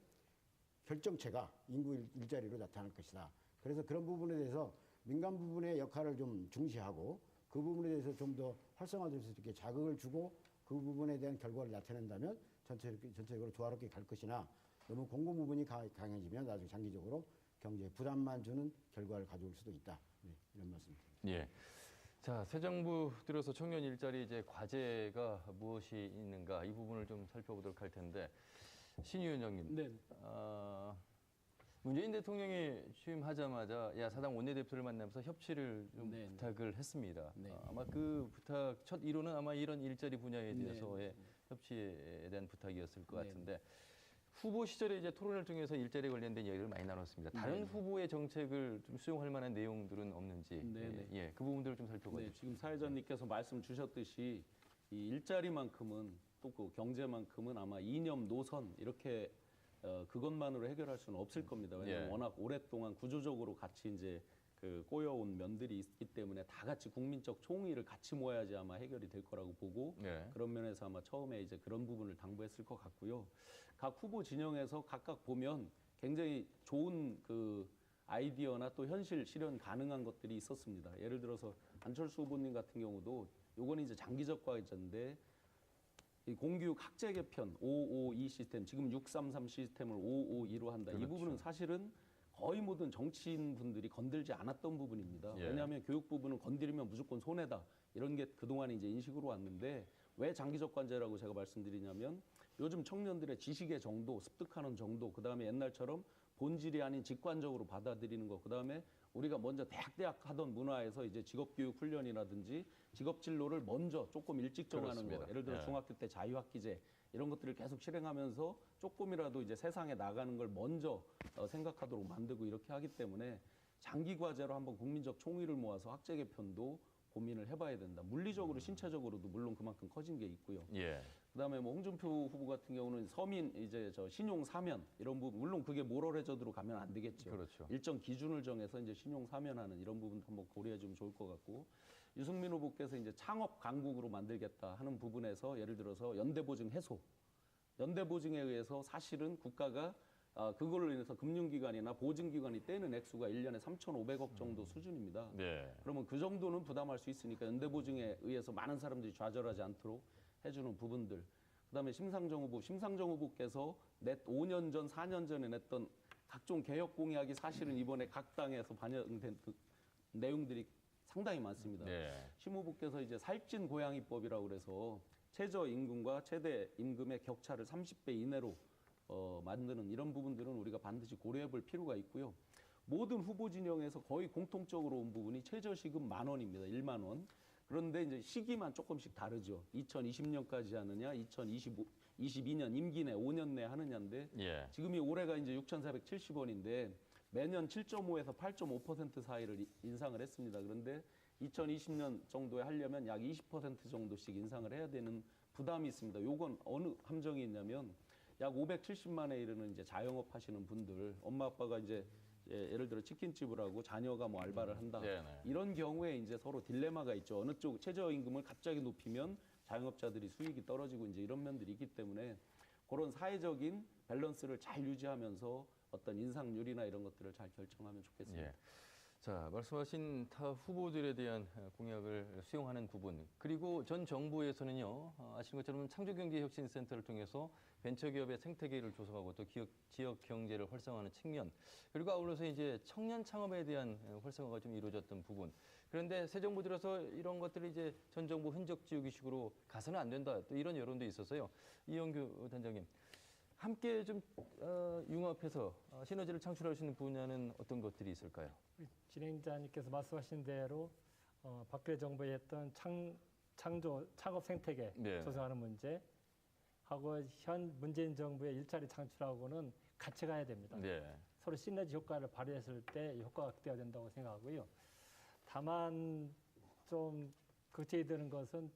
결정체가 인구 일자리로 나타날 것이다. 그래서 그런 부분에 대해서 민간 부분의 역할을 좀 중시하고 그 부분에 대해서 좀 더 활성화될 수 있게 자극을 주고 그 부분에 대한 결과를 나타낸다면 전체적으로 조화롭게 갈 것이나 너무 공공 부분이 강해지면 나중에 장기적으로 경제에 부담만 주는 결과를 가져올 수도 있다. 네, 이런 말씀입니다. 예. 자, 새 정부 들어서 청년 일자리 이제 과제가 무엇이 있는가 이 부분을 좀 살펴보도록 할 텐데 신유 위원장님. 네. 문재인 대통령이 취임하자마자 야사당 원내대표를 만나면서 협치를 좀 네, 부탁을 했습니다. 네. 아마 그 부탁 첫 1호는 아마 이런 일자리 분야에 네, 대해서의 네. 협치에 대한 부탁이었을 것 네. 같은데 후보 시절에 이제 토론을 통해서 일자리에 관련된 이야기를 많이 나눴습니다. 다른 네. 후보의 정책을 좀 수용할 만한 내용들은 없는지 네, 네. 예, 그 부분들을 좀 살펴봐 네, 주시죠. 지금 사회자님께서 말씀 주셨듯이 이 일자리만큼은 또 그 경제만큼은 아마 이념, 노선 이렇게 그것만으로 해결할 수는 없을 겁니다. 왜냐하면 예. 워낙 오랫동안 구조적으로 같이 이제 그 꼬여온 면들이 있기 때문에 다 같이 국민적 총의를 같이 모아야지 아마 해결이 될 거라고 보고 네. 그런 면에서 아마 처음에 이제 그런 부분을 당부했을 것 같고요. 각 후보 진영에서 각각 보면 굉장히 좋은 그 아이디어나 또 현실 실현 가능한 것들이 있었습니다. 예를 들어서 안철수 후보님 같은 경우도 요건 이제 장기적 과제인데 이 공교육 학제 개편 552 시스템 지금 633 시스템을 552로 한다. 이 그렇죠. 부분은 사실은 거의 모든 정치인 분들이 건들지 않았던 부분입니다. 예. 왜냐하면 교육 부분은 건드리면 무조건 손해다. 이런 게 그동안 이제 인식으로 왔는데 왜 장기적 관제라고 제가 말씀드리냐면 요즘 청년들의 지식의 정도, 습득하는 정도, 그다음에 옛날처럼 본질이 아닌 직관적으로 받아들이는 거, 그다음에 우리가 먼저 대학 하던 문화에서 이제 직업교육 훈련이라든지 직업 진로를 먼저 조금 일찍 정하는 그렇습니다. 거, 예를 들어 예. 중학교 때 자유학기제 이런 것들을 계속 실행하면서 조금이라도 이제 세상에 나가는 걸 먼저 생각하도록 만들고 이렇게 하기 때문에 장기 과제로 한번 국민적 총의를 모아서 학제 개편도 고민을 해봐야 된다. 물리적으로 신체적으로도 물론 그만큼 커진 게 있고요. 예. 그다음에 뭐 홍준표 후보 같은 경우는 서민 이제 저 신용 사면 이런 부분 물론 그게 모럴 해저드로 가면 안 되겠죠. 그렇죠. 일정 기준을 정해서 이제 신용 사면하는 이런 부분도 한번 고려해 주면 좋을 것 같고 유승민 후보께서 이제 창업 강국으로 만들겠다 하는 부분에서 예를 들어서 연대보증 해소, 연대보증에 의해서 사실은 국가가 그걸로 인해서 금융기관이나 보증기관이 떼는 액수가 1년에 3,500억 정도 수준입니다. 네. 그러면 그 정도는 부담할 수 있으니까 연대보증에 의해서 많은 사람들이 좌절하지 않도록 해주는 부분들. 그다음에 심상정 후보께서 5년 전, 4년 전에 냈던 각종 개혁 공약이 사실은 이번에 각 당에서 반영된 그 내용들이 상당히 많습니다. 네. 심 후보께서 이제 살찐 고양이법이라고 그래서 최저 임금과 최대 임금의 격차를 30배 이내로 만드는 이런 부분들은 우리가 반드시 고려해 볼 필요가 있고요. 모든 후보 진영에서 거의 공통적으로 온 부분이 최저시급 10,000원입니다. 1만 원. 그런데 이제 시기만 조금씩 다르죠. 2020년까지 하느냐, 2022년 임기 내 5년 내 하느냐인데 예. 지금이 올해가 이제 6,470원인데 매년 7.5에서 8.5% 사이를 인상을 했습니다. 그런데 2020년 정도에 하려면 약 20% 정도씩 인상을 해야 되는 부담이 있습니다. 요건 어느 함정이 있냐면 약 570만에 이르는 이제 자영업 하시는 분들, 엄마 아빠가 이제 예를 들어 치킨집을 하고 자녀가 뭐 알바를 한다. 네네. 이런 경우에 이제 서로 딜레마가 있죠. 어느 쪽 최저임금을 갑자기 높이면 자영업자들이 수익이 떨어지고 이제 이런 면들이 있기 때문에 그런 사회적인 밸런스를 잘 유지하면서 어떤 인상률이나 이런 것들을 잘 결정하면 좋겠습니다. 예. 자, 말씀하신 타 후보들에 대한 공약을 수용하는 부분, 그리고 전 정부에서는요, 아시는 것처럼 창조경제혁신센터를 통해서 벤처기업의 생태계를 조성하고 또 지역 경제를 활성화하는 측면, 그리고 아울러서 이제 청년 창업에 대한 활성화가 좀 이루어졌던 부분. 그런데 새 정부 들어서 이런 것들을 이제 전 정부 흔적 지우기식으로 가서는 안 된다, 또 이런 여론도 있어서요. 이영규 단장님, 함께 좀 융합해서 시너지를 창출할 수 있는 분야는 어떤 것들이 있을까요? 진행자님께서 말씀하신 대로 박근혜 정부에 했던 창업 생태계 네. 조성하는 문제 하고 현 문재인 정부의 일자리 창출하고는 같이 가야 됩니다. 네. 서로 시너지 효과를 발휘했을 때 효과가 극대화 된다고 생각하고요. 다만 좀 걱정이 되는 것은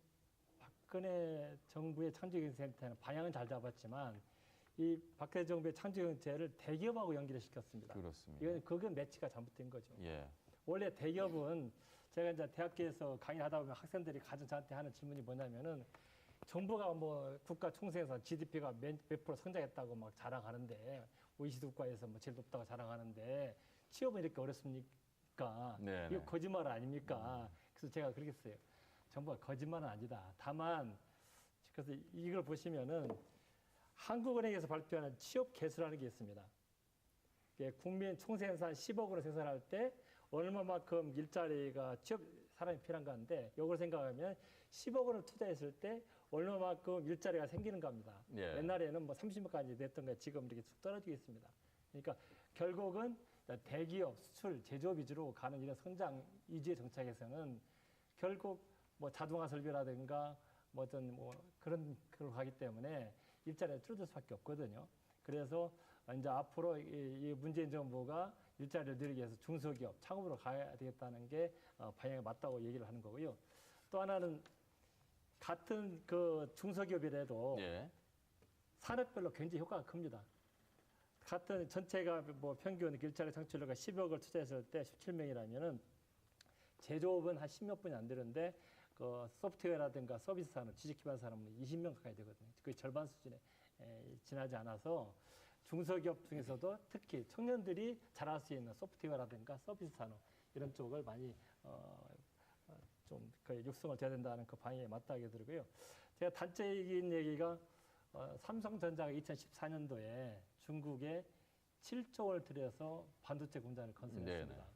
박근혜 정부의 창조경제센터는 방향은 잘 잡았지만 이 박근혜 정부의 창조경제를 대기업하고 연결을 시켰습니다. 그렇습니다. 이건 그건 매치가 잘못된 거죠. 예. 원래 대기업은 제가 이제 대학교에서 강의하다 보면 학생들이 가장 저한테 하는 질문이 뭐냐면은 정부가 뭐 국가 총생에서 GDP가 몇 프로 성장했다고 막 자랑하는데 OECD 국가에서 뭐 제일 높다고 자랑하는데 취업은 이렇게 어렵습니까? 네네. 이거 거짓말 아닙니까? 그래서 제가 그렇게 했어요. 정부가 거짓말은 아니다. 다만 그래서 이걸 보시면은 한국은행에서 발표하는 취업 개수라는 게 있습니다. 이게 국민 총생산 10억으로 생산할 때 얼마만큼 일자리가 취업 사람이 필요한가 하는데 이걸 생각하면 10억 원을 투자했을 때 얼마만큼 일자리가 생기는가 합니다. 예. 옛날에는 뭐 30억까지 냈던 게 지금 이렇게 쑥 떨어지고 있습니다. 그러니까 결국은 대기업, 수출, 제조업 위주로 가는 이런 성장 위주의 정책에서는 결국 뭐 자동화 설비라든가 뭐 어떤 뭐 그런 걸 가기 때문에 일자리가 줄어들 수밖에 없거든요. 그래서 이제 앞으로 이 문재인 정부가 일자리를 늘리기 위해서 중소기업, 창업으로 가야 되겠다는 게 방향이 맞다고 얘기를 하는 거고요. 또 하나는 같은 그 중소기업이라도 예. 산업별로 굉장히 효과가 큽니다. 같은 전체가 뭐 평균 일자리 창출료가 10억을 투자했을 때 17명이라면은 제조업은 한 10몇 분이 안 되는데 그 소프트웨어라든가 서비스 산업, 지식 기반 산업은 20명 가까이 되거든요. 거의 절반 수준에 지나지 않아서 중소기업 중에서도 특히 청년들이 잘할 수 있는 소프트웨어라든가 서비스 산업 이런 쪽을 많이 좀 거의 육성을 돼야 된다는 그 방향에 맞다고 들고요. 제가 단적인 얘기가 삼성전자가 2014년도에 중국에 7조 원을 들여서 반도체 공장을 건설했습니다. 네네.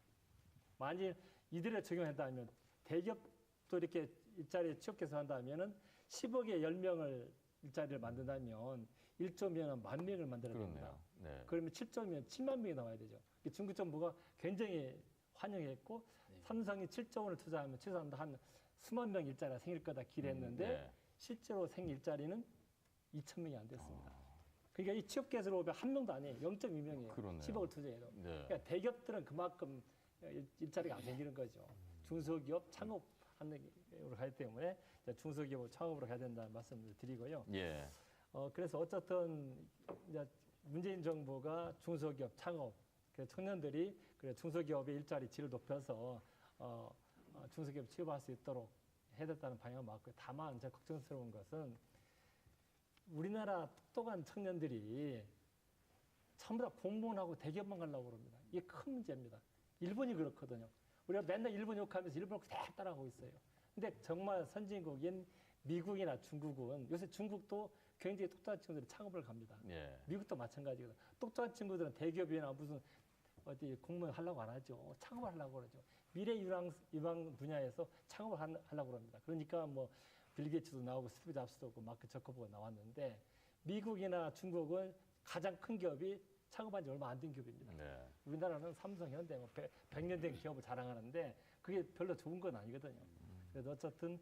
만일 이들에 적용한다면 대기업도 이렇게 일자리 취업 개선한다면은 10억에 10명을 일자리를 만든다면 1조면 10,000명을 만들어야 됩니다. 그렇네요. 네. 그러면 7조면 7만 명이 나와야 되죠. 중국 정부가 굉장히 환영했고 삼성이 7조 원을 투자하면 최소한 한 수만 명 일자리가 생길 거다 기대했는데 네. 실제로 생긴 일자리는 2,000명이 안 됐습니다. 그러니까 이 취업 개수로 보면 한 명도 아니에요. 0.2명이에요. 그러네요. 10억을 투자해도. 네. 그러니까 대기업들은 그만큼 일자리가 안 생기는 거죠. 중소기업 창업하는 으로 가기 때문에 중소기업 창업으로 가야 된다는 말씀을 드리고요. 예. 그래서 어쨌든 이제 문재인 정부가 중소기업 창업, 그래서 청년들이 그래 중소기업의 일자리 질을 높여서 중소기업 취업할 수 있도록 해야 된다는 방향은 맞고요. 다만 제가 걱정스러운 것은 우리나라 똑똑한 청년들이 전부 다 공무원 하고 대기업만 가려고 그럽니다. 이게 큰 문제입니다. 일본이 그렇거든요. 우리가 맨날 일본 욕하면서 일본을 그대로 따라가고 있어요. 근데 정말 선진국인 미국이나 중국은 요새 중국도 굉장히 똑똑한 친구들이 창업을 갑니다. 예. 미국도 마찬가지거든. 똑똑한 친구들은 대기업이나 무슨 어디 공무원 하려고 안 하죠. 창업을 하려고 그러죠. 미래 유망 분야에서 창업을 하려고 그럽니다. 그러니까 뭐 빌 게이츠도 나오고 스티브 잡스도 오고 마크 저커버가 나왔는데 미국이나 중국은 가장 큰 기업이 창업한 지 얼마 안 된 기업입니다. 네. 우리나라는 삼성, 현대, 뭐 100년 된 기업을 자랑하는데 그게 별로 좋은 건 아니거든요. 그래서 어쨌든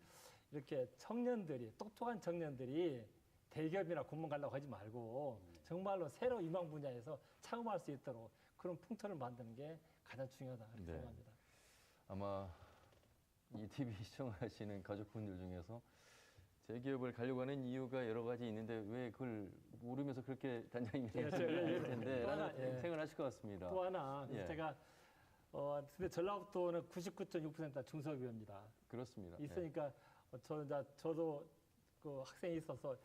이렇게 청년들이, 똑똑한 청년들이 대기업이나 공무원 가려고 하지 말고 정말로 새로 유망 분야에서 창업할 수 있도록 그런 풍토를 만드는 게 가장 중요하다 이렇게 네. 생각합니다. 아마 이 TV 시청하시는 가족분들 중에서 대기업을 가려고 하는 이유가 여러 가지 있는데 왜 그걸 모르면서 그렇게 단장님이 예, 얘기할 텐데 또 하나, 라는 예. 생각을 하실 것 같습니다. 또 하나 예. 제가 근데 전라북도는 99.6%다 중소기업입니다. 그렇습니다. 예. 있으니까 저도 그 학생이 있어서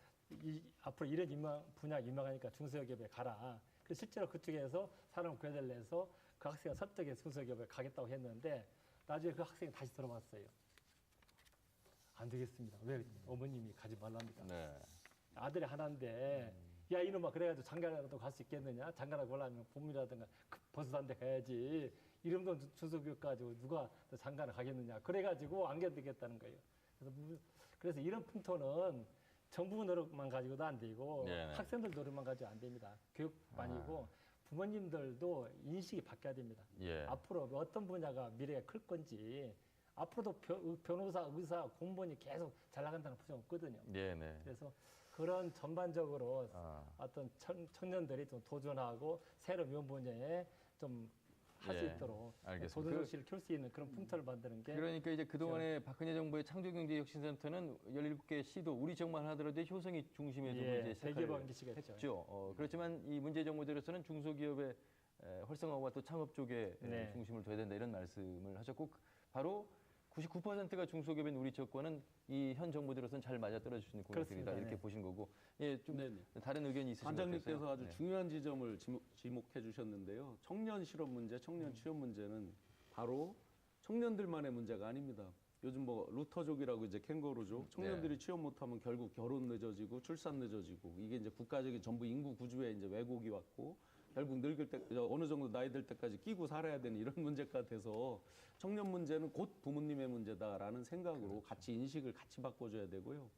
앞으로 이런 분야 유명하니까 중소기업에 가라. 그래서 실제로 그쪽에서 사람 구해달라 해서 그 학생을 설득해서 중소기업에 가겠다고 했는데 나중에 그 학생이 다시 들어왔어요. 안 되겠습니다. 왜 어머님이 가지 말랍니까? 네. 아들이 하나인데 야 이놈아 그래가지고 장가라도 갈 수 있겠느냐? 장가라고 가려면 봄이라든가 버스 한 대 가야지. 이름도 중소기업 가지고 누가 장가를 가겠느냐? 그래가지고 안 견디겠다는 거예요. 그래서 이런 풍토는 정부 노력만 가지고도 안 되고 네네. 학생들 노력만 가지고 안 됩니다. 교육만이고 부모님들도 인식이 바뀌어야 됩니다. 예. 앞으로 어떤 분야가 미래가 클 건지 앞으로도 변호사, 의사, 공무원이 계속 잘 나간다는 보장 없거든요. 네네. 그래서 그런 전반적으로 아. 어떤 청년들이 좀 도전하고 새로운 면 분야에 좀 할 수 예, 있도록 알겠습니다. 도전정신을 키울 수 있는 그런 풍토를 만드는 게 그러니까 이제 그동안에 박근혜 정부의 창조경제혁신센터는 17개 시도 우리 지역만 하더라도 효성이 중심에 두고 이제 대기업하고 시작을 시작했죠. 했죠. 그렇지만 이 문재인 정부 들어서는 중소기업의 활성화와 또 창업 쪽에 네. 중심을 둬야 된다 이런 말씀을 하셨고 바로 99%가 중소기업인 우리 정권은 이 현 정부 들어서는 잘 맞아떨어질 수 있는 공약들이다 그렇습니다. 이렇게 네. 보신 거고 예, 좀 네네. 다른 의견이 있으신 것 관장님께서 같아서요. 아주 네. 중요한 지점을 지목해 주셨는데요. 청년 실업 문제, 청년 취업 문제는 바로 청년들만의 문제가 아닙니다. 요즘 뭐 루터족이라고 이제 캥거루족, 청년들이 취업 못하면 결국 결혼 늦어지고 출산 늦어지고 이게 이제 국가적인 전부 인구 구조에 이제 왜곡이 왔고 결국 늙을 때 어느 정도 나이 들 때까지 끼고 살아야 되는 이런 문제가 돼서 청년 문제는 곧 부모님의 문제다라는 생각으로 같이 인식을 같이 바꿔줘야 되고요.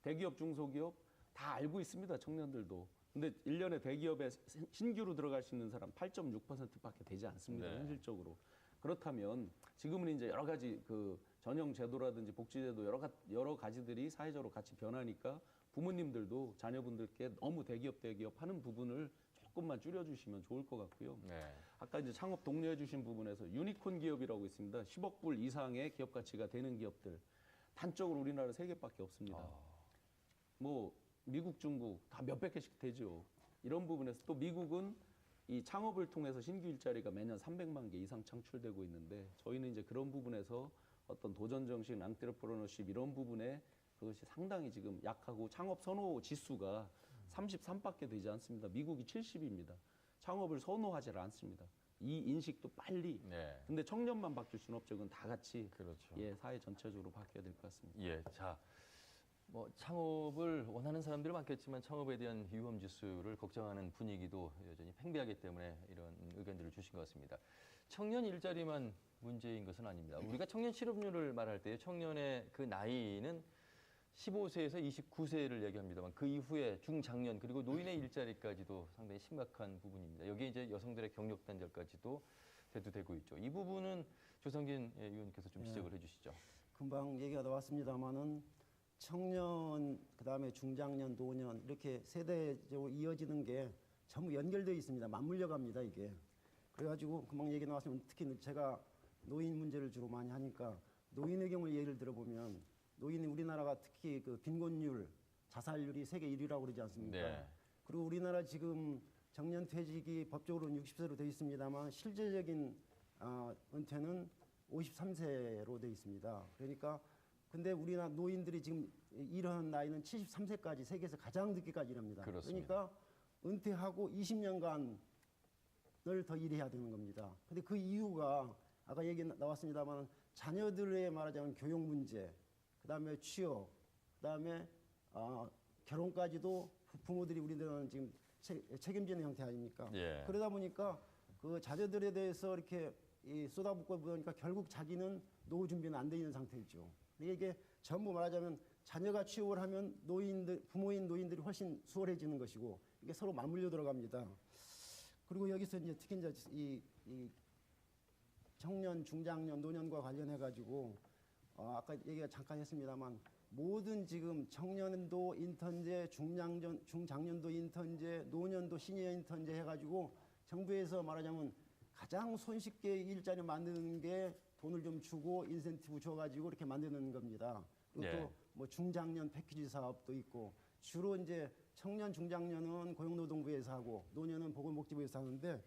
대기업, 중소기업 다 알고 있습니다. 청년들도. 근데 1년에 대기업에 신규로 들어갈 수 있는 사람 8.6%밖에 되지 않습니다. 네. 현실적으로. 그렇다면 지금은 이제 여러 가지 그 전형 제도라든지 복지제도 여러 가지들이 사회적으로 같이 변하니까 부모님들도 자녀분들께 너무 대기업 하는 부분을 조금만 줄여주시면 좋을 것 같고요. 네. 아까 이제 창업 독려해 주신 부분에서 유니콘 기업이라고 있습니다. 10억 불 이상의 기업 가치가 되는 기업들. 단적으로 우리나라 3개밖에 없습니다. 뭐 미국, 중국 다 몇백 개씩 되죠. 이런 부분에서 또 미국은 이 창업을 통해서 신규 일자리가 매년 300만 개 이상 창출되고 있는데 저희는 이제 그런 부분에서 어떤 도전 정신, 앙트레프러너십 이런 부분에 그것이 상당히 지금 약하고 창업 선호 지수가 33밖에 되지 않습니다. 미국이 70입니다. 창업을 선호하지 않습니다. 이 인식도 빨리. 네. 근데 청년만 바뀔 수는 없죠. 그건 다 같이 그렇죠. 예, 사회 전체적으로 바뀌어야 될 것 같습니다. 예, 자, 뭐 창업을 원하는 사람들이 많겠지만 창업에 대한 위험 지수를 걱정하는 분위기도 여전히 팽배하기 때문에 이런 의견들을 주신 것 같습니다. 청년 일자리만 문제인 것은 아닙니다. 우리가 청년 실업률을 말할 때 청년의 그 나이는 15세에서 29세를 얘기합니다만 그 이후에 중장년 그리고 노인의 일자리까지도 상당히 심각한 부분입니다. 여기에 이제 여성들의 경력 단절까지도 대두되고 있죠. 이 부분은 조성진 의원님께서 좀 지적을 해주시죠. 금방 얘기가 나왔습니다만은 청년, 그다음에 중장년, 노년 이렇게 세대적으로 이어지는 게 전부 연결되어 있습니다. 맞물려 갑니다, 이게. 그래가지고 금방 얘기 나왔으면 특히 제가 노인 문제를 주로 많이 하니까 노인의 경우 예를 들어보면 노인이 우리나라가 특히 그 빈곤율, 자살률이 세계 1위라고 그러지 않습니까? 네. 그리고 우리나라 지금 정년 퇴직이 법적으로는 60세로 되어 있습니다만 실질적인 은퇴는 53세로 되어 있습니다. 그러니까 근데 우리나라 노인들이 지금 일하는 나이는 73세까지 세계에서 가장 늦게까지 일합니다. 그렇습니다. 그러니까 은퇴하고 20년간을 더 일해야 되는 겁니다. 근데 그 이유가 아까 얘기 나왔습니다만 자녀들의 말하자면 교육 문제, 그다음에 취업, 그다음에 결혼까지도 부모들이 우리들은 지금 책임지는 형태 아닙니까? 예. 그러다 보니까 그 자녀들에 대해서 이렇게 쏟아붓고 보니까 결국 자기는 노후 준비는 안 돼 있는 상태죠. 이게 전부 말하자면 자녀가 취업을 하면 부모인 노인들이 훨씬 수월해지는 것이고 이게 서로 맞물려 들어갑니다. 그리고 여기서 이제 특히 이제 이 청년, 중장년, 노년과 관련해 가지고 아까 얘기가 잠깐 했습니다만 모든 지금 청년도 인턴제, 중장년도 인턴제, 노년도 시니어 인턴제 해가지고 정부에서 말하자면 가장 손쉽게 일자리 만드는 게 돈을 좀 주고 인센티브 줘가지고 이렇게 만드는 겁니다. 그리고 예. 또 뭐 중장년 패키지 사업도 있고 주로 이제 청년, 중장년은 고용노동부에서 하고 노년은 보건복지부에서 하는데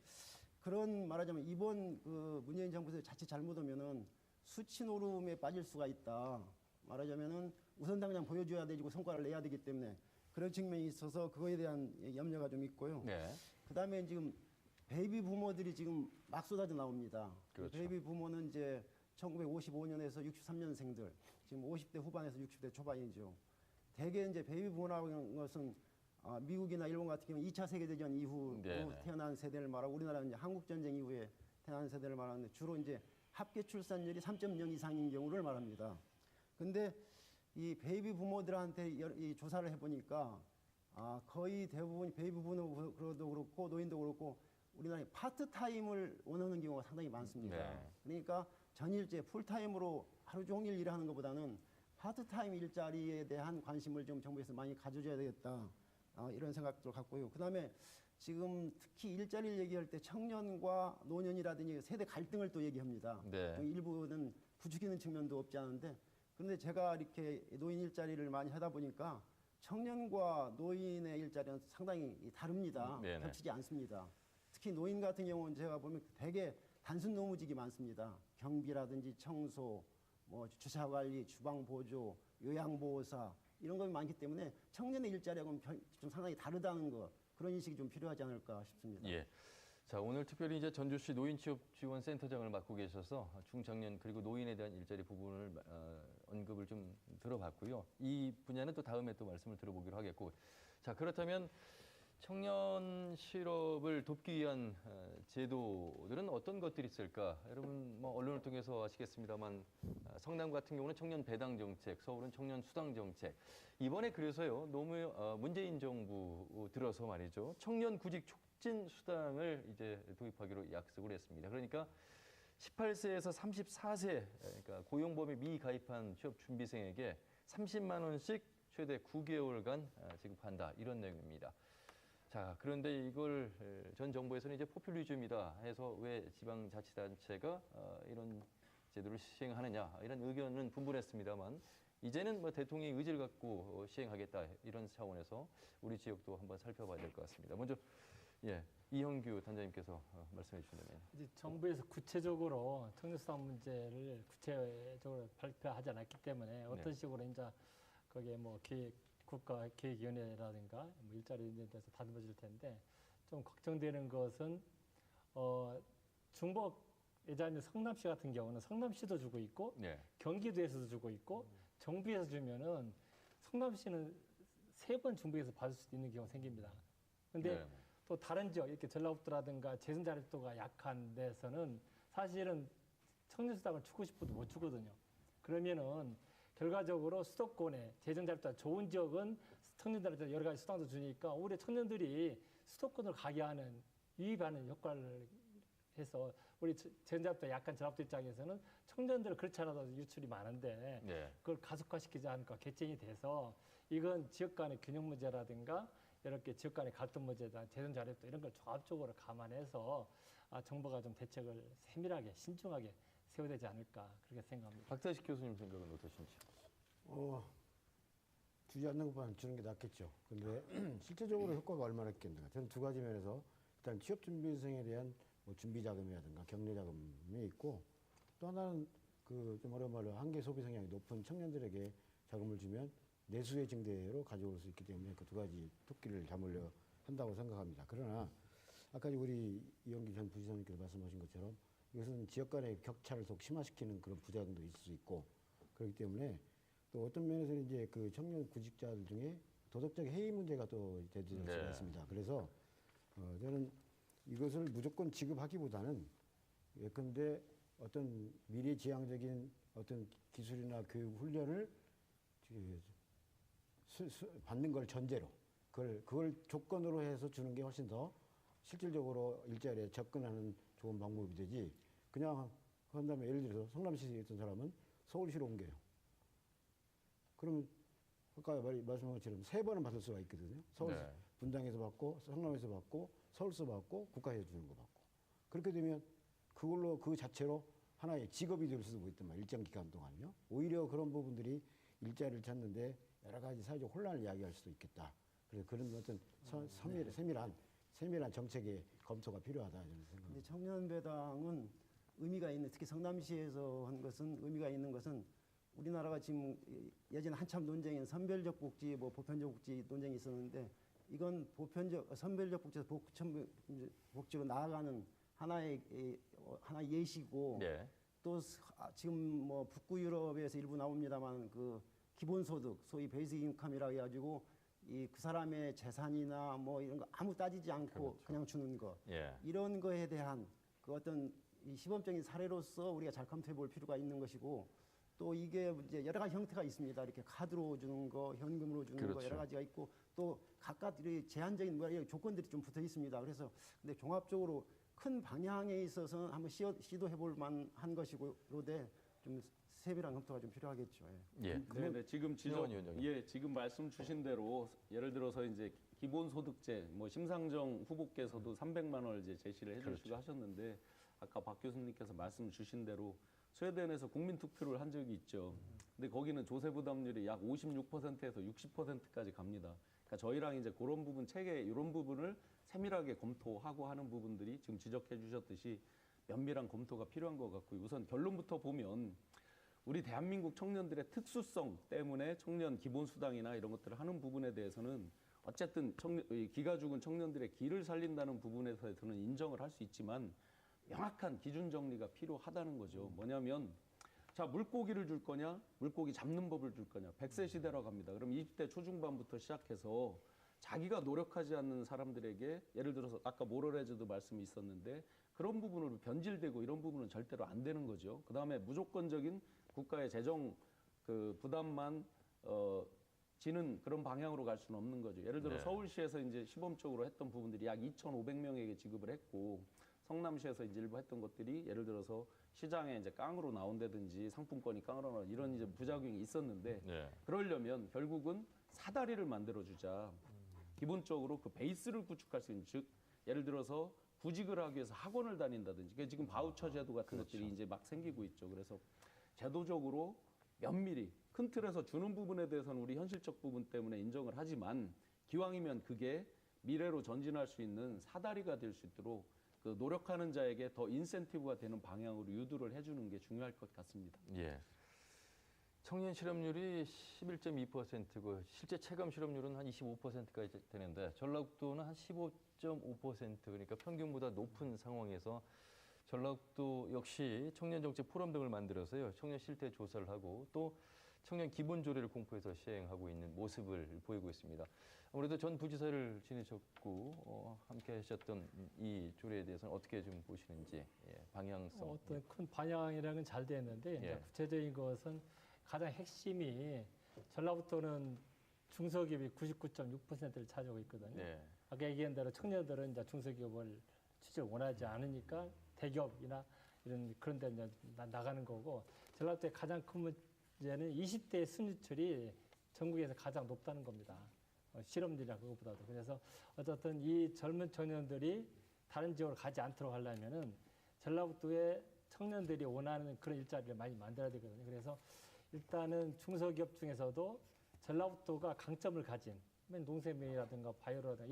그런 말하자면 이번 그 문재인 정부에서 자칫 잘못하면은 수치 노름에 빠질 수가 있다. 말하자면은 우선 당장 보여줘야 되고 성과를 내야 되기 때문에 그런 측면이 있어서 그거에 대한 염려가 좀 있고요. 네. 그다음에 지금 베이비 부모들이 지금 막 쏟아져 나옵니다. 그렇죠. 베이비 부모는 이제 1955년에서 63년생들, 지금 50대 후반에서 60대 초반이죠. 대개 이제 베이비 부모라고 하는 것은 미국이나 일본 같은 경우는 2차 세계대전 이후 네네. 태어난 세대를 말하고 우리나라는 이제 한국전쟁 이후에 태어난 세대를 말하는데 주로 이제 합계 출산율이 3.0 이상인 경우를 말합니다. 근데 이 베이비 부모들한테 이 조사를 해보니까 거의 대부분 베이비 부모도 그렇고 노인도 그렇고 우리나라에 파트타임을 원하는 경우가 상당히 많습니다. 네. 그러니까 전일제 풀타임으로 하루 종일 일하는 것보다는 파트타임 일자리에 대한 관심을 좀 정부에서 많이 가져줘야 되겠다. 이런 생각도 갖고요. 그다음에 지금 특히 일자리를 얘기할 때 청년과 노년이라든지 세대 갈등을 또 얘기합니다. 네. 일부는 부추기는 측면도 없지 않은데 그런데 제가 이렇게 노인 일자리를 많이 하다 보니까 청년과 노인의 일자리는 상당히 다릅니다. 네네. 겹치지 않습니다. 특히 노인 같은 경우는 제가 보면 되게 단순 노무직이 많습니다. 경비라든지 청소, 뭐 주차 관리, 주방 보조, 요양보호사 이런 것이 많기 때문에 청년의 일자리하고는 좀 상당히 다르다는 거 그런 인식이 좀 필요하지 않을까 싶습니다. 예. 자, 오늘 특별히 이제 전주시 노인취업지원센터장을 맡고 계셔서 중장년 그리고 노인에 대한 일자리 부분을 언급을 좀 들어봤고요. 이 분야는 또 다음에 또 말씀을 들어보기로 하겠고. 자, 그렇다면 청년 실업을 돕기 위한 제도들은 어떤 것들이 있을까? 여러분 뭐 언론을 통해서 아시겠습니다만 성남 같은 경우는 청년 배당 정책, 서울은 청년 수당 정책. 이번에 그래서요 노무현 문재인 정부 들어서 말이죠 청년 구직 촉진 수당을 이제 도입하기로 약속을 했습니다. 그러니까 18세에서 34세 그러니까 고용 범위 미가입한 취업 준비생에게 30만 원씩 최대 9개월간 지급한다 이런 내용입니다. 자, 그런데 이걸 전 정부에서는 이제 포퓰리즘이다 해서 왜 지방자치단체가 이런 제도를 시행하느냐 이런 의견은 분분했습니다만 이제는 뭐 대통령의 의지를 갖고 시행하겠다 이런 차원에서 우리 지역도 한번 살펴봐야 될 것 같습니다. 먼저 예, 이형규 단장님께서 말씀해 주신다면. 이제 정부에서 구체적으로 청년수당 문제를 구체적으로 발표하지 않았기 때문에 어떤 식으로 이제 거기에 뭐 국가계획위원회라든가 뭐 일자리에 대해서 다듬어질 텐데 좀 걱정되는 것은 중복 예전에 성남시 같은 경우는 성남시도 주고 있고 경기도에서도 주고 있고 정부에서 주면은 성남시는 3번 중부에서 받을 수 있는 경우가 생깁니다. 근데 또 다른 지역 이렇게 전라북도라든가 재생자립도가 약한 데서는 사실은 청년수당을 주고 싶어도 못 주거든요. 그러면은 결과적으로 수도권에 재정자립도가 좋은 지역은 청년들한테 여러 가지 수당도 주니까 오히려 청년들이 수도권으로 가게 하는 유입하는 효과를 해서 우리 재정자립도가 약한 전라북도 입장에서는 청년들은 그렇지 않아도 유출이 많은데 그걸 가속화시키지 않을까 개정이 돼서 이건 지역 간의 균형 문제라든가 이렇게 지역 간의 갈등 문제다 재정자립도 이런 걸 종합적으로 감안해서 정부가 좀 대책을 세밀하게 신중하게 세워야 되지 않을까 그렇게 생각합니다. 박자식 교수님 생각은 어떠신지? 주지 않는 것보다는 주는 게 낫겠죠. 근데 실제적으로 효과가 얼마나 있겠는가. 저는 두 가지 면에서 일단 취업준비생에 대한 뭐 준비자금이라든가 격려자금이 있고 또 하나는 그 좀 어려운 말로 한계 소비 성향이 높은 청년들에게 자금을 주면 내수의 증대로 가져올 수 있기 때문에 그 두 가지 토끼를 잡으려 한다고 생각합니다. 그러나 아까 우리 이영기 전 부지사님께서 말씀하신 것처럼 이것은 지역 간의 격차를 더욱 심화시키는 그런 부작용도 있을 수 있고 그렇기 때문에 또 어떤 면에서는 이제 그 청년 구직자들 중에 도덕적 해이 문제가 또 대두될 수가 있습니다. 그래서 저는 이것을 무조건 지급하기보다는 예컨대 어떤 미래지향적인 어떤 기술이나 교육 훈련을 받는 걸 전제로 그걸 조건으로 해서 주는 게 훨씬 더 실질적으로 일자리에 접근하는 좋은 방법이 되지 그냥 한다음에 예를 들어서 성남시에 있던 사람은 서울시로 옮겨요. 그러면 아까 말씀한 것처럼 3번은 받을 수가 있거든요. 서울 분당에서 받고 성남에서 받고 서울서 받고 국가에서 주는 거 받고 그렇게 되면 그걸로 그 자체로 하나의 직업이 될 수도 있단 말이에요. 일정 기간 동안요. 오히려 그런 부분들이 일자리를 찾는데 여러 가지 사회적 혼란을 야기할 수도 있겠다. 그래서 그런 어떤 세밀한 정책의 검토가 필요하다 저는 생각합니다. 청년 배당은 의미가 있는 특히 성남시에서 한 것은 의미가 있는 것은 우리나라가 지금 예전에 한참 논쟁인 선별적 복지, 뭐 보편적 복지 논쟁이 있었는데 이건 선별적 복지에서 보편 복지로 나아가는 하나의 예시고 또 지금 뭐 북구 유럽에서 일부 나옵니다만 그 기본소득, 소위 베이직 인컴이라고 해가지고 그 사람의 재산이나 뭐 이런 거 아무 따지지 않고 그냥 주는 거 이런 거에 대한 그 어떤 이 시범적인 사례로서 우리가 잘 검토해 볼 필요가 있는 것이고 또 이게 이제 여러 가지 형태가 있습니다. 이렇게 카드로 주는 거, 현금으로 주는 거 여러 가지가 있고 또 각각 제한적인 조건들이 좀 붙어 있습니다. 그래서 근데 종합적으로 큰 방향에 있어서는 한번 시도해 볼 만한 것이고로되 좀 세밀한 검토가 좀 필요하겠죠. 네, 지금 말씀 주신 대로 예를 들어서 이제 기본소득제 뭐 심상정 후보께서도 300만 원을 이제 제시를 해주시고 하셨는데 아까 박 교수님께서 말씀 주신 대로 스웨덴에서 국민투표를 한 적이 있죠. 근데 거기는 조세 부담률이 약 56%에서 60%까지 갑니다. 그러니까 저희랑 이제 그런 부분 체계 이런 부분을 세밀하게 검토하고 하는 부분들이 지금 지적해 주셨듯이 면밀한 검토가 필요한 것 같고요. 우선 결론부터 보면 우리 대한민국 청년들의 특수성 때문에 청년 기본수당이나 이런 것들을 하는 부분에 대해서는 어쨌든 기가 죽은 청년들의 기를 살린다는 부분에서는 인정을 할 수 있지만 명확한 기준 정리가 필요하다는 거죠. 뭐냐면 자, 물고기를 줄 거냐, 물고기 잡는 법을 줄 거냐. 100세 시대라고 합니다. 그럼 20대 초중반부터 시작해서 자기가 노력하지 않는 사람들에게 예를 들어서 아까 모럴해저드 말씀이 있었는데 그런 부분으로 변질되고 이런 부분은 절대로 안 되는 거죠. 그다음에 무조건적인 국가의 재정 부담만 지는 그런 방향으로 갈 수는 없는 거죠. 예를 들어 네. 서울시에서 이제 시범적으로 했던 부분들이 약 2,500명에게 지급을 했고 성남시에서 이제 일부 했던 것들이 예를 들어서 시장에 이제 깡으로 나온다든지 상품권이 깡으로 나온 이런 이제 부작용이 있었는데 네. 그러려면 결국은 사다리를 만들어 주자. 기본적으로 그 베이스를 구축할 수 있는 즉 예를 들어서 구직을 하기 위해서 학원을 다닌다든지 그게 지금 바우처 제도 같은 것들이 이제 막 생기고 있죠. 그래서 제도적으로 면밀히 큰 틀에서 주는 부분에 대해서는 우리 현실적 부분 때문에 인정을 하지만 기왕이면 그게 미래로 전진할 수 있는 사다리가 될 수 있도록 그 노력하는 자에게 더 인센티브가 되는 방향으로 유도를 해주는 게 중요할 것 같습니다. 예. 청년 실업률이 11.2%고 실제 체감 실업률은 한 25%까지 되는데 전라북도는 한 15.5% 그러니까 평균보다 높은 상황에서 전라북도 역시 청년 정책 포럼 등을 만들어서요. 청년 실태 조사를 하고 또 청년 기본 조례를 공포해서 시행하고 있는 모습을 보이고 있습니다. 아무래도 전 부지사를 지내셨고 함께 하셨던 이 조례에 대해서는 어떻게 좀 보시는지 방향성. 어떤 큰 방향이라는 건 잘 됐는데 이제 예. 구체적인 것은 가장 핵심이 전라북도는 중소기업이 99.6%를 차지하고 있거든요. 네. 아까 얘기한 대로 청년들은 이제 중소기업을 취직을 원하지 않으니까 대기업이나 이런 그런 데 이제 나가는 거고 전라북도의 가장 큰 문제는 20대 순위율이 전국에서 가장 높다는 겁니다. 실업률이나 그것보다도. 그래서 어쨌든 이 젊은 청년들이 다른 지역으로 가지 않도록 하려면은 전라북도의 청년들이 원하는 그런 일자리를 많이 만들어야 되거든요. 그래서 일단은 중소기업 중에서도 전라북도가 강점을 가진 농생명이라든가 바이오라든가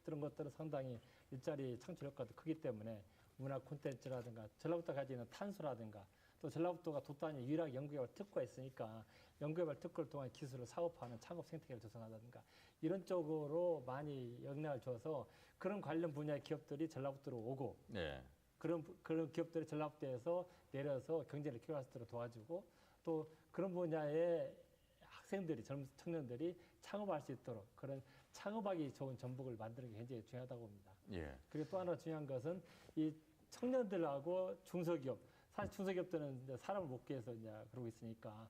이런 것들은 상당히 일자리 창출 효과도 크기 때문에 문화 콘텐츠라든가 전라북도가 가지고 있는 탄소라든가 또 전라북도가 도단위 유일하게 연구개발 특구가 있으니까 연구개발 특구를 통한 기술을 사업화하는 창업 생태계를 조성하다든가 이런 쪽으로 많이 영향을 줘서 그런 관련 분야의 기업들이 전라북도로 오고 네. 그런 기업들이 전라북도에서 내려서 경제를 키워갈 수 있도록 도와주고 또 그런 분야의 학생들이 젊은 청년들이 창업할 수 있도록 그런 창업하기 좋은 전북을 만드는 게 굉장히 중요하다고 봅니다. 예. 그리고 또 하나 중요한 것은 이 청년들하고 중소기업 사실 중소기업들은 이제 사람을 못 구해서 이제 그러고 있으니까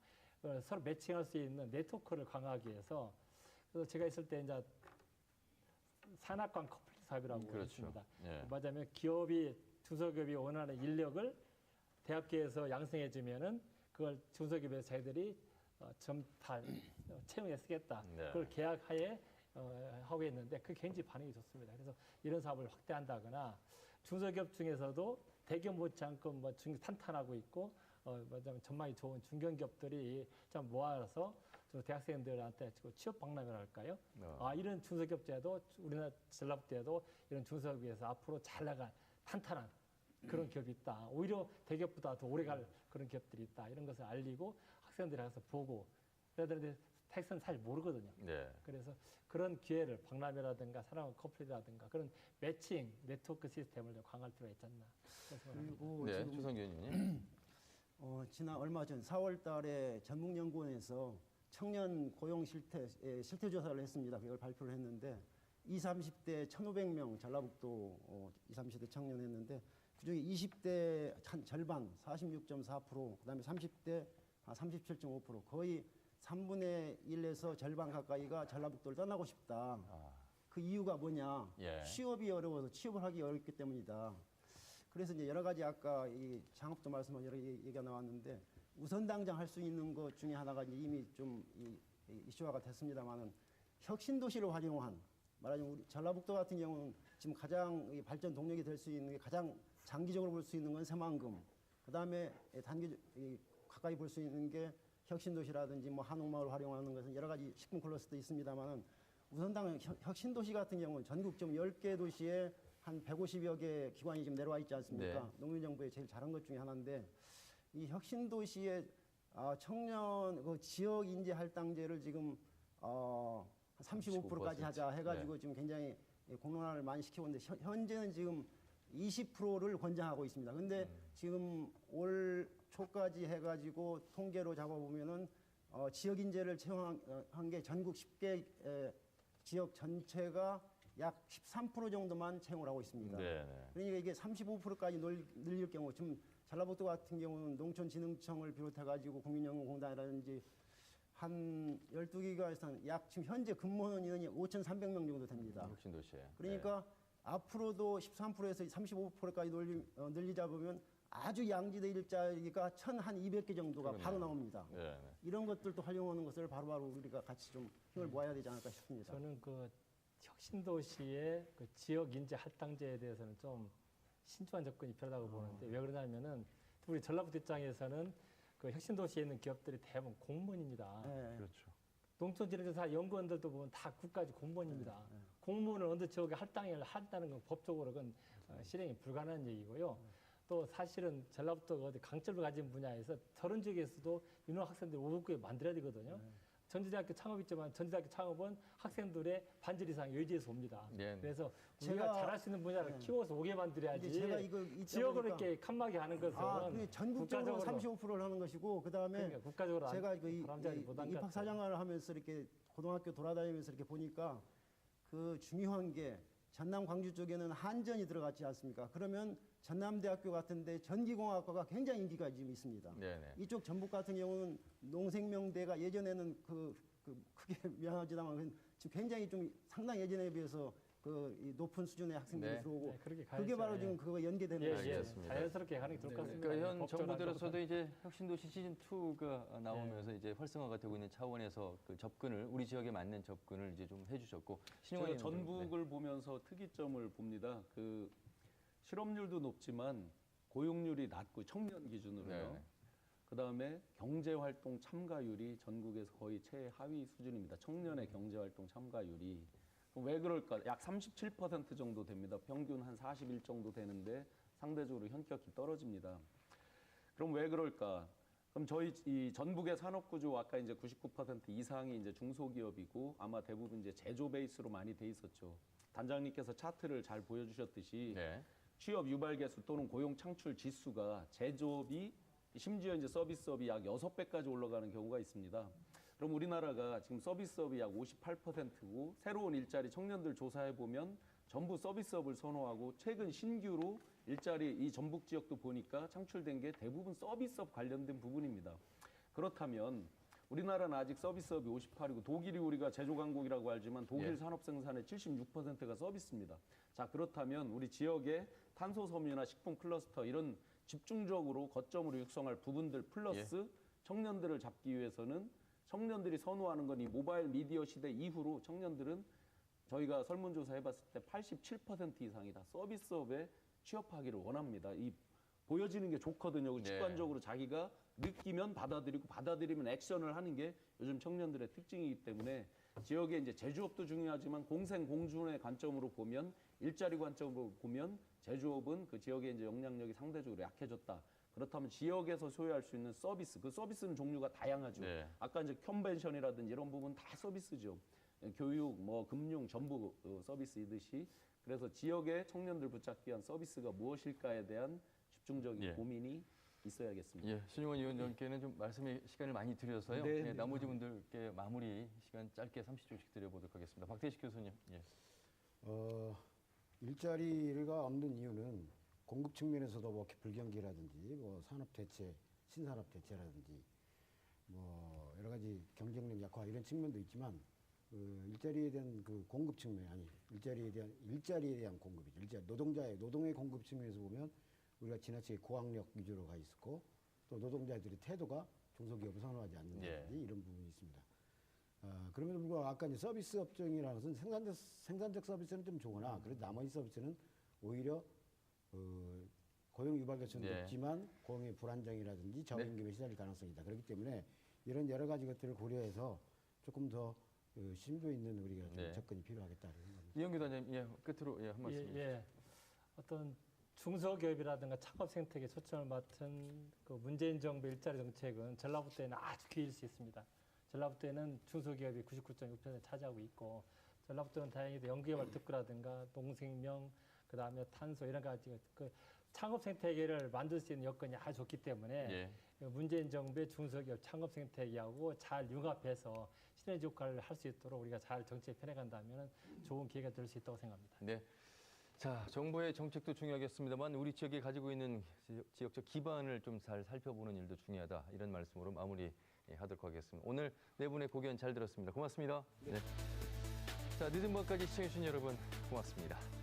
서로 매칭할 수 있는 네트워크를 강화하기 위해서 그래서 제가 있을 때 이제 산학관 커플 사업이라고 그렇죠. 있습니다. 예. 말하자면 기업이 중소기업이 원하는 인력을 대학교에서 양성해 주면은 그걸 중소기업에서 자기들이 다 채용해 쓰겠다. 네. 그걸 계약하에 하고 있는데 그게 굉장히 반응이 좋습니다. 그래서 이런 사업을 확대한다거나 중소기업 중에서도 대기업 못지않고 탄탄하고 있고 말하자면 전망이 좋은 중견기업들이 좀 모아서 대학생들한테 취업 박람회를 할까요? 이런 중소기업체도 우리나라 전라북도에도 이런 중소기업에서 앞으로 잘 나갈 탄탄한 그런 기업이 있다. 오히려 대기업보다 더 오래갈 그런 기업들이 있다. 이런 것을 알리고 학생들이 가서 보고 그래야 택시는 사실 모르거든요. 네. 그래서 그런 기회를 박람회라든가 사랑하는 커플이라든가 그런 매칭 네트워크 시스템을 좀 강화할 필요가 있지 않나. 그리고 네. 지금 조성규 의원님. 지난 얼마 전 4월 달에 전북연구원에서 청년 고용 실태 조사를 했습니다. 그걸 발표를 했는데 20, 30대 1,500명 전라북도 20, 30대 청년 했는데 그중에 20대 한 절반 46.4%, 그다음에 30대 37.5% 거의 3분의 1에서 절반 가까이가 전라북도를 떠나고 싶다. 그 이유가 뭐냐? 예. 취업이 어려워서 취업을 하기 어렵기 때문이다. 그래서 이제 여러 가지 아까 이 창업도 말씀한 여러 얘기가 나왔는데 우선 당장 할 수 있는 것 중에 하나가 이미 좀 이슈화가 됐습니다만은 혁신도시를 활용한 말하자면 우리 전라북도 같은 경우는 지금 가장 이 발전 동력이 될 수 있는 게 가장 장기적으로 볼 수 있는 건 새만금. 그다음에 가까이 볼 수 있는 게 혁신도시라든지 뭐 한옥마을 활용하는 것은 여러 가지 식품 클러스도 있습니다만은 우선당 혁신도시 같은 경우는 전국 좀 10개 도시에 한 150여 개 기관이 지금 내려와 있지 않습니까? 네. 노무현정부에 제일 잘한 것 중에 하나인데 이 혁신도시의 청년 그 지역 인재 할당제를 지금 35%까지 하자 해가지고 지금 굉장히 공론화를 많이 시켜오는데 현재는 지금 20%를 권장하고 있습니다. 근데 지금 올 초까지 해가지고 통계로 잡아보면은 지역 인재를 채용한 게 전국 10개 지역 전체가 약 13% 정도만 채용을 하고 있습니다. 네. 그러니까 이게 35%까지 늘릴 경우 지금 전라북도 같은 경우는 농촌진흥청을 비롯해가지고 국민연금공단이라든지 한 12기관에서 약 지금 현재 근무하는 인원이 5,300명 정도 됩니다. 혁신도시에. 그러니까 앞으로도 13%에서 35%까지 늘리자 보면 아주 양지대 일자리가 1,200개 정도가 바로 나옵니다. 네. 이런 것들도 활용하는 것을 바로바로 우리가 같이 좀 힘을 모아야 되지 않을까 싶습니다. 저는 그 혁신도시의 그 지역 인재 할당제에 대해서는 좀 신중한 접근이 필요하다고 보는데 왜 그러냐면은 우리 전라북도 입장에서는 그 혁신도시에 있는 기업들이 대부분 공무원입니다. 네. 그렇죠. 농촌진흥조사 연구원들도 보면 다 국가직 공무원입니다. 공무원을 어느 지역에 할당을 한다는 건 법적으로 그건 실행이 불가능한 얘기고요. 또 사실은 전라북도가 어디 강점을 가진 분야에서 저런 지역에서도 인원 학생들 오국에 만들어야 되거든요. 전지대학교 창업이 있지만 전지대학교 창업은 학생들의 반절 이상 여지에서 옵니다. 네. 그래서 우리가 잘할 수 있는 분야를 키워서 오게 만들어야지 근데 제가 이거 있다 지역으로 보니까 이렇게 칸막이 하는 것은 근데 전국적으로 35%를 하는 것이고 그다음에 그러니까 국가적으로 제가 바람잡이 못한 것 같아요. 입학사정을 하면서 이렇게 고등학교 돌아다니면서 이렇게 보니까 그 중요한 게 전남 광주 쪽에는 한전이 들어갔지 않습니까? 그러면 전남대학교 같은데 전기공학과가 굉장히 인기가 지금 있습니다. 네네. 이쪽 전북 같은 경우는 농생명대가 예전에는 크게 미안하지만 지금 굉장히 좀 상당히 예전에 비해서 이 높은 수준의 학생들이 네. 들어오고 네, 그렇게 그게 가야죠. 바로 예. 지금 그거 연계되는 예, 거죠. 예. 알겠습니다. 자연스럽게 가는 게 좋을 것 같습니다. 그러니까 현 법적으로 정부 할 들어서도 것보다. 이제 혁신도시 시즌 2가 나오면서 이제 활성화가 되고 있는 차원에서 그 접근을 우리 지역에 맞는 접근을 이제 좀 해주셨고 제가 신용환 전북을 보면서 특이점을 봅니다. 그 실업률도 높지만 고용률이 낮고 청년 기준으로요. 네. 그다음에 경제활동 참가율이 전국에서 거의 최하위 수준입니다. 청년의 경제활동 참가율이. 그럼 왜 그럴까? 약 37% 정도 됩니다. 평균 한 41 정도 되는데 상대적으로 현격히 떨어집니다. 그럼 왜 그럴까? 그럼 저희 이 전북의 산업구조 아까 이제 99% 이상이 이제 중소기업이고 아마 대부분 이제 제조 베이스로 많이 돼 있었죠. 단장님께서 차트를 잘 보여주셨듯이 네. 취업 유발 개수 또는 고용 창출 지수가 제조업이 심지어 이제 서비스업이 약 6배까지 올라가는 경우가 있습니다. 그럼 우리나라가 지금 서비스업이 약 58%고 새로운 일자리 청년들 조사해 보면 전부 서비스업을 선호하고 최근 신규로 일자리 이 전북 지역도 보니까 창출된 게 대부분 서비스업 관련된 부분입니다. 그렇다면 우리나라는 아직 서비스업이 58이고 독일이 우리가 제조 강국이라고 알지만 독일 산업 생산의 76%가 서비스입니다. 자, 그렇다면 우리 지역의 탄소 섬유나 식품 클러스터 이런 집중적으로 거점으로 육성할 부분들 플러스 청년들을 잡기 위해서는 청년들이 선호하는 건 이 모바일 미디어 시대 이후로 청년들은 저희가 설문조사 해봤을 때 87% 이상이 다 서비스업에 취업하기를 원합니다. 이 보여지는 게 좋거든요. 네. 직관적으로 자기가 느끼면 받아들이고 받아들이면 액션을 하는 게 요즘 청년들의 특징이기 때문에 지역에 이제 제조업도 중요하지만 공생공존의 관점으로 보면 일자리 관점으로 보면 제조업은 그 지역의 이제 영향력이 상대적으로 약해졌다. 그렇다면 지역에서 소유할 수 있는 서비스, 그 서비스는 종류가 다양하죠. 네. 아까 이제 컨벤션이라든지 이런 부분 다 서비스죠. 교육, 뭐 금융, 전부 서비스이듯이 그래서 지역의 청년들 붙잡기 위한 서비스가 무엇일까에 대한 집중적인 고민이 있어야겠습니다. 예, 신용환 위원장께는 좀 말씀의 시간을 많이 드려서요. 네, 예, 네. 나머지 분들께 마무리 시간 짧게 30초씩 드려보도록 하겠습니다. 박대식 교수님. 예. 일자리가 없는 이유는 공급 측면에서도 뭐 불경기라든지 뭐 산업 대체, 신산업 대체라든지 뭐 여러 가지 경쟁력 약화 이런 측면도 있지만 일자리에 대한 그 공급 측면 아니 일자리에 대한 공급이죠. 노동의 공급 측면에서 보면 우리가 지나치게 고학력 위주로 가 있었고 또 노동자들의 태도가 중소기업을 선호하지 않는다든지 이런 부분이 있습니다. 그럼에도 불구하고 아까 이제 서비스 업종이라는 것은 생산적 서비스는 좀 좋으나 그래도 나머지 서비스는 오히려 고용 유발 개수는 높지만 고용의 불안정이라든지 저임금에 시달릴 가능성이 있다. 그렇기 때문에 이런 여러 가지 것들을 고려해서 조금 더 그 심도 있는 우리가 좀 네. 접근이 필요하겠다는 생각입니다. 이영규 단장님, 예, 끝으로 한 말씀. 예. 어떤 중소기업이라든가 창업 생태계 초점을 맡은 그 문재인 정부 일자리 정책은 전라북도에는 아주 기일 수 있습니다. 전라북도에는 중소기업이 99.6% 차지하고 있고 전라북도는 다행히도 연구개발 특구라든가 농생명 그다음에 탄소 이런 가지 그 창업 생태계를 만들 수 있는 여건이 아주 좋기 때문에 예. 문재인 정부의 중소기업 창업 생태계하고 잘 융합해서 시너지 효과를 할 수 있도록 우리가 잘 정책을 펴내간다면 좋은 기회가 될 수 있다고 생각합니다. 네. 자, 정부의 정책도 중요하겠습니다만 우리 지역이 가지고 있는 지역적 기반을 좀 잘 살펴보는 일도 중요하다. 이런 말씀으로 마무리하도록 하겠습니다. 오늘 네 분의 고견 잘 들었습니다. 고맙습니다. 네. 자, 늦은 밤까지 시청해주신 여러분 고맙습니다.